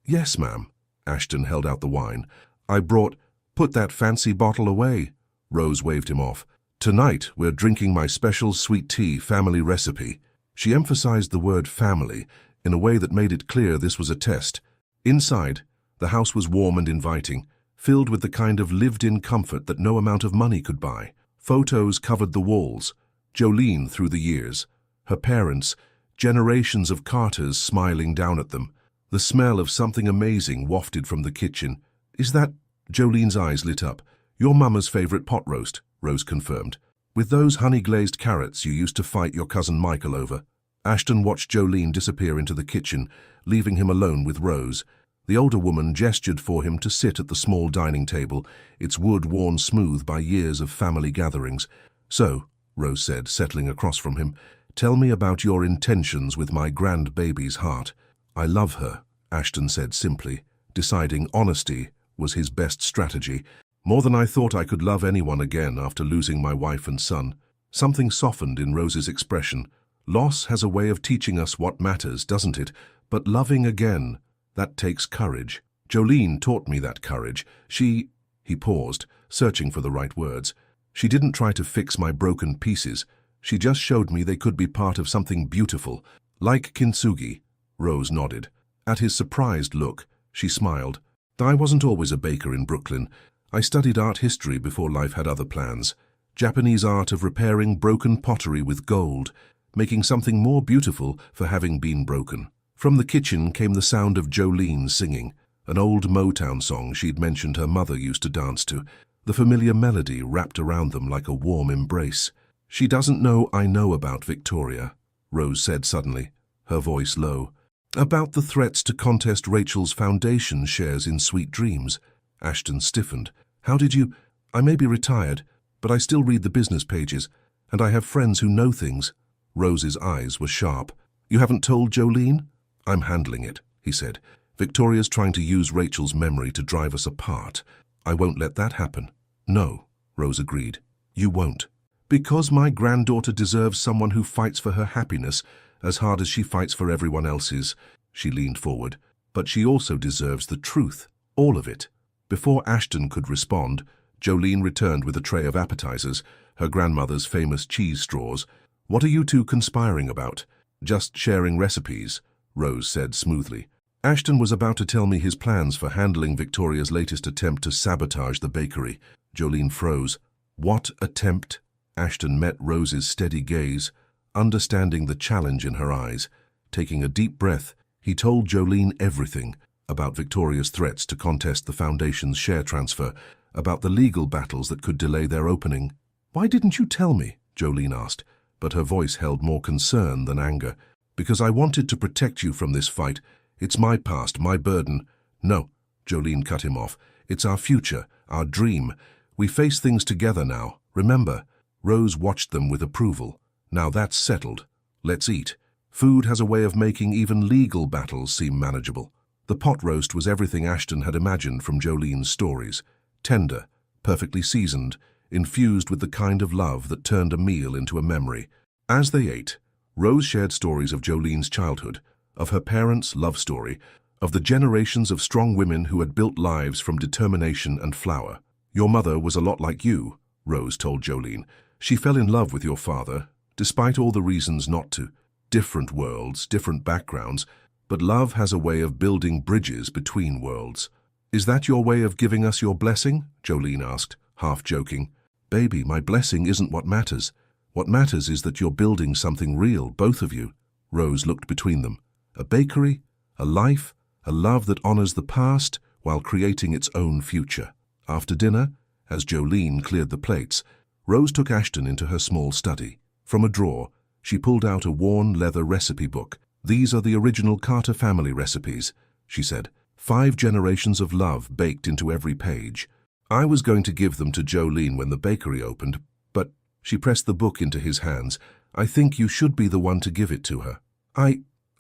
Yes, ma'am." Ashton held out the wine. "I brought—" "Put that fancy bottle away." Rose waved him off. "Tonight we're drinking my special sweet tea family recipe." She emphasized the word family in a way that made it clear this was a test. Inside, the house was warm and inviting, filled with the kind of lived-in comfort that no amount of money could buy. Photos covered the walls. Jolene through the years, her parents, generations of Carters smiling down at them. The smell of something amazing wafted from the kitchen. "Is that—" Jolene's eyes lit up. "Your mama's favorite pot roast," Rose confirmed. "With those honey-glazed carrots you used to fight your cousin Michael over." Ashton watched Jolene disappear into the kitchen, leaving him alone with Rose. The older woman gestured for him to sit at the small dining table, its wood worn smooth by years of family gatherings. "So," Rose said, settling across from him, "tell me about your intentions with my grandbaby's heart." "I love her," Ashton said simply, deciding honesty was his best strategy. "More than I thought I could love anyone again after losing my wife and son." Something softened in Rose's expression. "Loss has a way of teaching us what matters, doesn't it? But loving again, that takes courage. Jolene taught me that courage. She—" He paused, searching for the right words. "She didn't try to fix my broken pieces. She just showed me they could be part of something beautiful, like kintsugi." Rose nodded. At his surprised look, she smiled. "I wasn't always a baker in Brooklyn. I studied art history before life had other plans. Japanese art of repairing broken pottery with gold, making something more beautiful for having been broken." From the kitchen came the sound of Jolene singing, an old Motown song she'd mentioned her mother used to dance to. The familiar melody wrapped around them like a warm embrace. "She doesn't know I know about Victoria," Rose said suddenly, her voice low. "About the threats to contest Rachel's foundation shares in Sweet Dreams." Ashton stiffened. "How did you—" "I may be retired, but I still read the business pages, and I have friends who know things." Rose's eyes were sharp. "You haven't told Jolene?" "I'm handling it," he said. "Victoria's trying to use Rachel's memory to drive us apart. I won't let that happen." "No," Rose agreed. "You won't. Because my granddaughter deserves someone who fights for her happiness as hard as she fights for everyone else's." She leaned forward. "But she also deserves the truth, all of it." Before Ashton could respond, Jolene returned with a tray of appetizers, her grandmother's famous cheese straws. "What are you two conspiring about?" "Just sharing recipes," Rose said smoothly. Ashton was about to tell me his plans for handling Victoria's latest attempt to sabotage the bakery. Jolene froze. "What attempt?" Ashton met Rose's steady gaze, understanding the challenge in her eyes. Taking a deep breath, he told Jolene everything about Victoria's threats to contest the Foundation's share transfer, about the legal battles that could delay their opening. "Why didn't you tell me?" Jolene asked, but her voice held more concern than anger. "Because I wanted to protect you from this fight. It's my past, my burden." "No," Jolene cut him off. "It's our future, our dream. We face things together now, remember?" Rose watched them with approval. "Now that's settled. Let's eat." Food has a way of making even legal battles seem manageable. The pot roast was everything Ashton had imagined from Jolene's stories. Tender, perfectly seasoned, infused with the kind of love that turned a meal into a memory. As they ate, Rose shared stories of Jolene's childhood, of her parents' love story, of the generations of strong women who had built lives from determination and flower. "Your mother was a lot like you," Rose told Jolene. "She fell in love with your father, despite all the reasons not to. Different worlds, different backgrounds, but love has a way of building bridges between worlds." "Is that your way of giving us your blessing?" Jolene asked, half joking. Baby, my blessing isn't what matters. What matters is that you're building something real, both of you. Rose looked between them. A bakery, a life, a love that honors the past while creating its own future. After dinner, as Jolene cleared the plates, Rose took Ashton into her small study. From a drawer, she pulled out a worn leather recipe book. These are the original Carter family recipes, she said. 5 generations of love baked into every page. I was going to give them to Jolene when the bakery opened, but she pressed the book into his hands. I think you should be the one to give it to her. I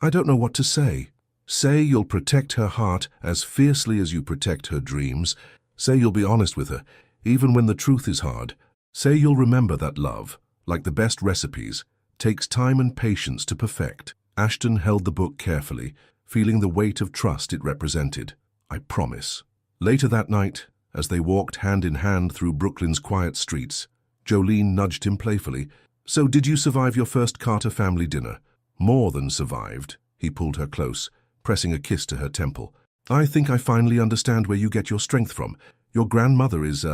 don't know what to say. Say you'll protect her heart as fiercely as you protect her dreams. Say you'll be honest with her, even when the truth is hard. Say you'll remember that love, like the best recipes, takes time and patience to perfect. Ashton held the book carefully, feeling the weight of trust it represented. I promise. Later that night, as they walked hand in hand through Brooklyn's quiet streets, Jolene nudged him playfully. So did you survive your first Carter family dinner? More than survived. He pulled her close, pressing a kiss to her temple. I think I finally understand where you get your strength from. Your grandmother is,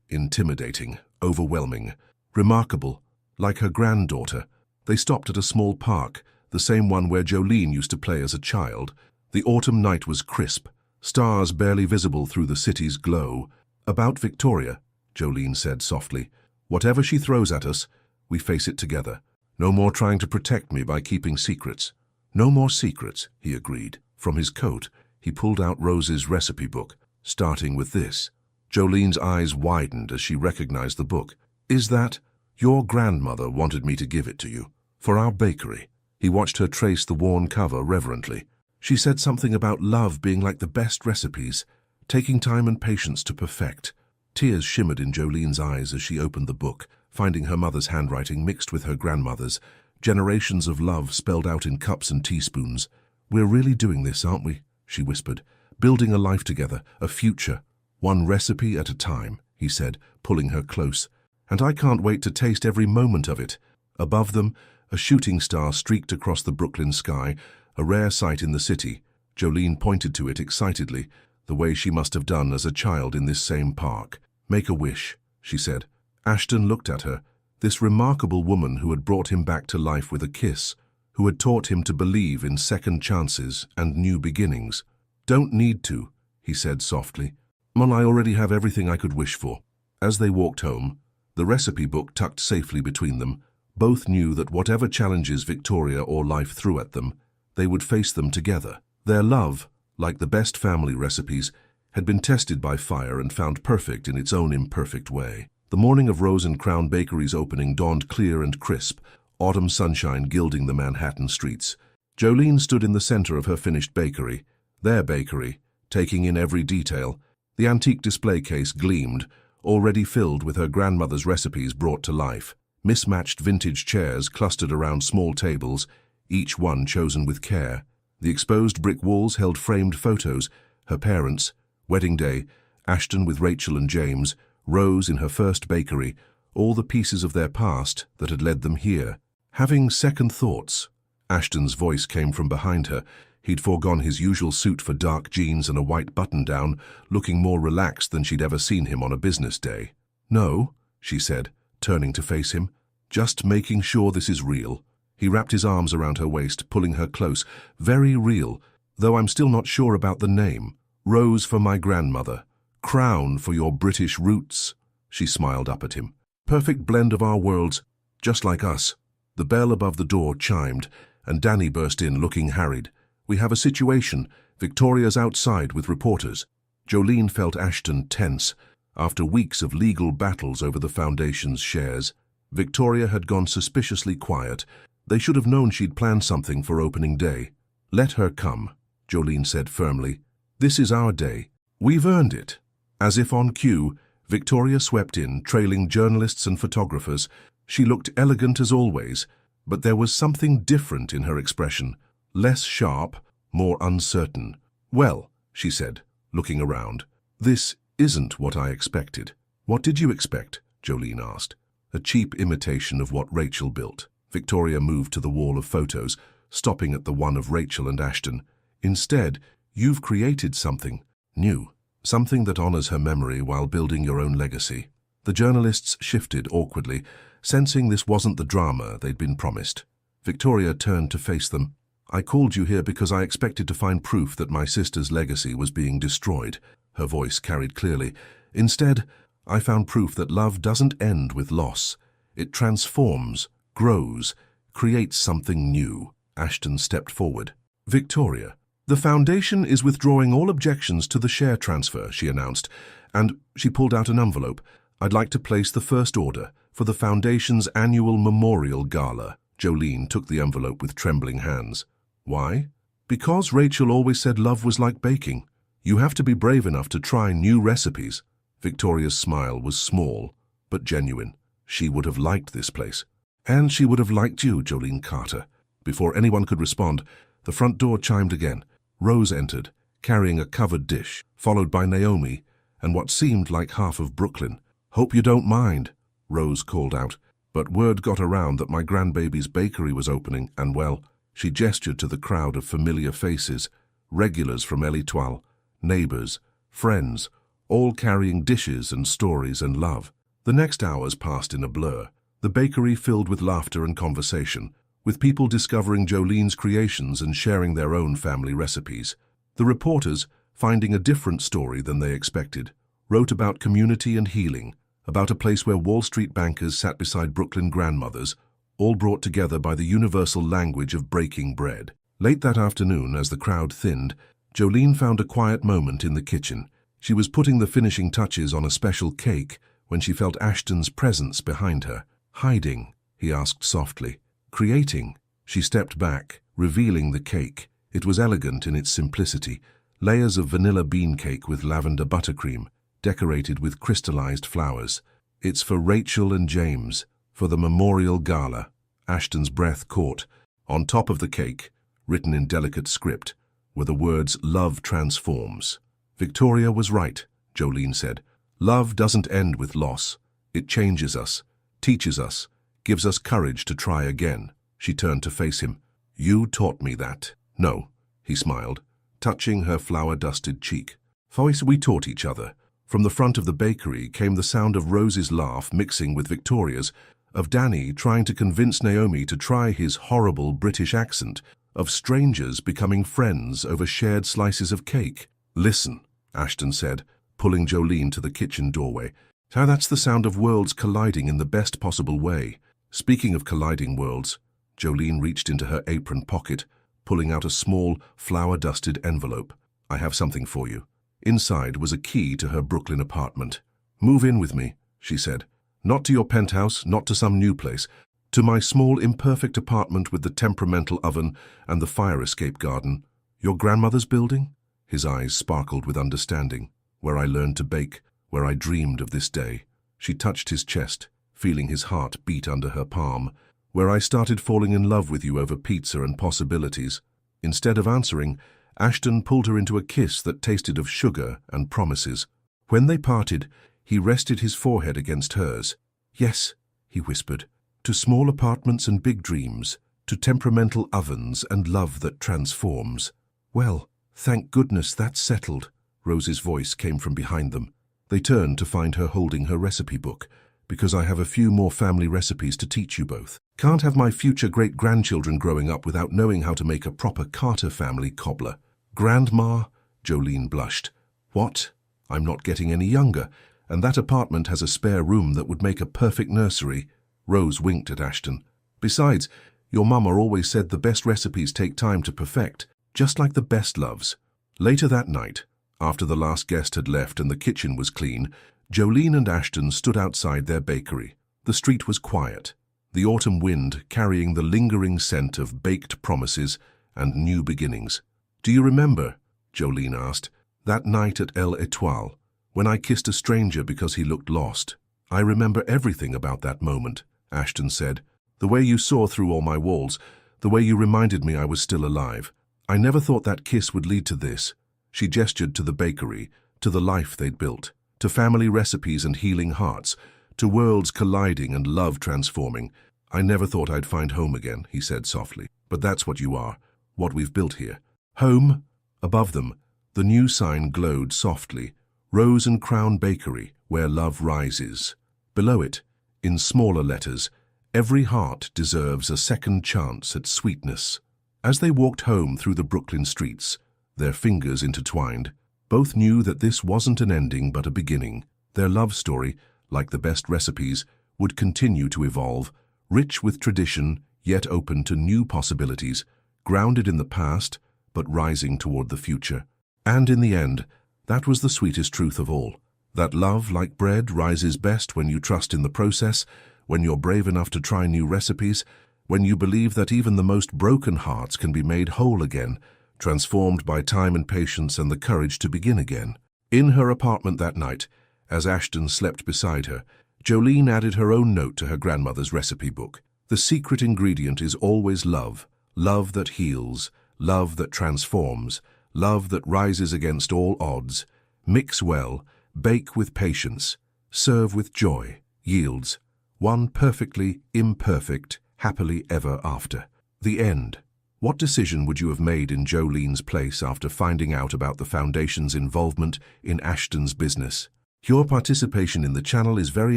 intimidating, overwhelming, remarkable, like her granddaughter. They stopped at a small park, the same one where Jolene used to play as a child. The autumn night was crisp, stars barely visible through the city's glow. About Victoria, Jolene said softly. Whatever she throws at us, we face it together. No more trying to protect me by keeping secrets. No more secrets, he agreed. From his coat, he pulled out Rose's recipe book, starting with this. Jolene's eyes widened as she recognized the book. Is that? Your grandmother wanted me to give it to you. For our bakery. He watched her trace the worn cover reverently. She said something about love being like the best recipes, taking time and patience to perfect. Tears shimmered in Jolene's eyes as she opened the book, finding her mother's handwriting mixed with her grandmother's, generations of love spelled out in cups and teaspoons. We're really doing this, aren't we? She whispered. Building a life together, a future. One recipe at a time, he said, pulling her close. And I can't wait to taste every moment of it. Above them, a shooting star streaked across the Brooklyn sky, a rare sight in the city. Jolene pointed to it excitedly, the way she must have done as a child in this same park. Make a wish, she said. Ashton looked at her, this remarkable woman who had brought him back to life with a kiss, who had taught him to believe in second chances and new beginnings. Don't need to, he said softly. Well, I already have everything I could wish for. As they walked home, the recipe book tucked safely between them, both knew that whatever challenges Victoria or life threw at them, they would face them together. Their love, like the best family recipes, had been tested by fire and found perfect in its own imperfect way. The morning of Rose and Crown Bakery's opening dawned clear and crisp, autumn sunshine gilding the Manhattan streets. Jolene stood in the center of her finished bakery, their bakery, taking in every detail. The antique display case gleamed, already filled with her grandmother's recipes brought to life. Mismatched vintage chairs clustered around small tables, each one chosen with care. The exposed brick walls held framed photos, her parents, wedding day, Ashton with Rachel and James, Rose in her first bakery, all the pieces of their past that had led them here. Having second thoughts, Ashton's voice came from behind her. He'd foregone his usual suit for dark jeans and a white button-down, looking more relaxed than she'd ever seen him on a business day. No, she said, turning to face him. Just making sure this is real. He wrapped his arms around her waist, pulling her close. Very real, though I'm still not sure about the name. Rose for my grandmother. Crown for your British roots. She smiled up at him. Perfect blend of our worlds, just like us. The bell above the door chimed, and Danny burst in looking harried. We have a situation. Victoria's outside with reporters. Jolene felt Ashton tense. After weeks of legal battles over the foundation's shares, Victoria had gone suspiciously quiet. They should have known she'd planned something for opening day. Let her come, Jolene said firmly. This is our day. We've earned it. As if on cue, Victoria swept in, trailing journalists and photographers. She looked elegant as always, but there was something different in her expression. Less sharp, more uncertain. Well, she said, looking around, this isn't what I expected. What did you expect? Jolene asked. A cheap imitation of what Rachel built. Victoria moved to the wall of photos, stopping at the one of Rachel and Ashton. Instead, you've created something new, something that honors her memory while building your own legacy. The journalists shifted awkwardly, sensing this wasn't the drama they'd been promised. Victoria turned to face them. "I called you here because I expected to find proof that my sister's legacy was being destroyed." Her voice carried clearly. "Instead, I found proof that love doesn't end with loss. It transforms, grows, creates something new." Ashton stepped forward. "Victoria, the Foundation is withdrawing all objections to the share transfer," she announced, and she pulled out an envelope. "I'd like to place the first order for the Foundation's annual memorial gala." Jolene took the envelope with trembling hands. "Why?" "Because Rachel always said love was like baking. You have to be brave enough to try new recipes." Victoria's smile was small, but genuine. She would have liked this place. "And she would have liked you, Jolene Carter." Before anyone could respond, the front door chimed again. Rose entered, carrying a covered dish, followed by Naomi and what seemed like half of Brooklyn. "Hope you don't mind," Rose called out. "But word got around that my grandbaby's bakery was opening, and well," she gestured to the crowd of familiar faces, regulars from L'Etoile, neighbors, friends, all carrying dishes and stories and love. The next hours passed in a blur, the bakery filled with laughter and conversation, with people discovering Jolene's creations and sharing their own family recipes. The reporters, finding a different story than they expected, wrote about community and healing, about a place where Wall Street bankers sat beside Brooklyn grandmothers, all brought together by the universal language of breaking bread. Late that afternoon, as the crowd thinned, Jolene found a quiet moment in the kitchen. She was putting the finishing touches on a special cake when she felt Ashton's presence behind her. "Hiding?" he asked softly. "Creating?" She stepped back, revealing the cake. It was elegant in its simplicity, layers of vanilla bean cake with lavender buttercream, decorated with crystallized flowers. "It's for Rachel and James, for the memorial gala." Ashton's breath caught. On top of the cake, written in delicate script, were the words "Love transforms." "Victoria was right," Jolene said. "Love doesn't end with loss. It changes us, teaches us, gives us courage to try again." She turned to face him. "You taught me that." "No," he smiled, touching her flour-dusted cheek. "Voice, we taught each other." From the front of the bakery came the sound of Rose's laugh mixing with Victoria's, of Danny trying to convince Naomi to try his horrible British accent, of strangers becoming friends over shared slices of cake. "Listen," Ashton said, pulling Jolene to the kitchen doorway. "How that's the sound of worlds colliding in the best possible way." Speaking of colliding worlds, Jolene reached into her apron pocket, pulling out a small, flour-dusted envelope. "I have something for you." Inside was a key to her Brooklyn apartment. "Move in with me," she said. "Not to your penthouse, not to some new place. To my small, imperfect apartment with the temperamental oven and the fire escape garden. Your grandmother's building?" His eyes sparkled with understanding. "Where I learned to bake, where I dreamed of this day." She touched his chest, feeling his heart beat under her palm. "Where I started falling in love with you over pizza and possibilities." Instead of answering, Ashton pulled her into a kiss that tasted of sugar and promises. When they parted, he rested his forehead against hers. "Yes," he whispered, "to small apartments and big dreams, to temperamental ovens and love that transforms." "Well, thank goodness that's settled." Rose's voice came from behind them. They turned to find her holding her recipe book. "Because I have a few more family recipes to teach you both. Can't have my future great-grandchildren growing up without knowing how to make a proper Carter family cobbler." "Grandma?" Jolene blushed. "What? I'm not getting any younger, and that apartment has a spare room that would make a perfect nursery." Rose winked at Ashton. "Besides, your mama always said the best recipes take time to perfect, just like the best loves." Later that night, after the last guest had left and the kitchen was clean, Jolene and Ashton stood outside their bakery. The street was quiet, the autumn wind carrying the lingering scent of baked promises and new beginnings. "Do you remember," Jolene asked, "that night at L'Etoile, when I kissed a stranger because he looked lost?" "I remember everything about that moment," Ashton said. "The way you saw through all my walls, the way you reminded me I was still alive. I never thought that kiss would lead to this." She gestured to the bakery, to the life they'd built, to family recipes and healing hearts, to worlds colliding and love transforming. "I never thought I'd find home again," he said softly. "But that's what you are, what we've built here." "Home?" Above them, the new sign glowed softly. "Rose and Crown Bakery, where love rises." Below it, in smaller letters, "Every heart deserves a second chance at sweetness." As they walked home through the Brooklyn streets, their fingers intertwined, both knew that this wasn't an ending but a beginning. Their love story, like the best recipes, would continue to evolve, rich with tradition, yet open to new possibilities, grounded in the past, but rising toward the future. And in the end, that was the sweetest truth of all. That love, like bread, rises best when you trust in the process, when you're brave enough to try new recipes, when you believe that even the most broken hearts can be made whole again, transformed by time and patience and the courage to begin again. In her apartment that night, as Ashton slept beside her, Jolene added her own note to her grandmother's recipe book. The secret ingredient is always love, love that heals, love that transforms, love that rises against all odds. Mix well, bake with patience, serve with joy, yields one perfectly imperfect, happily ever after. The end. What decision would you have made in Jolene's place after finding out about the Foundation's involvement in Ashton's business? Your participation in the channel is very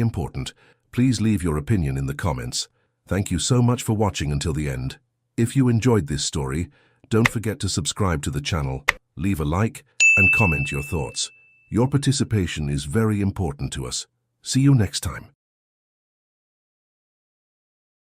important. Please leave your opinion in the comments. Thank you so much for watching until the end. If you enjoyed this story, don't forget to subscribe to the channel, leave a like, and comment your thoughts. Your participation is very important to us. See you next time.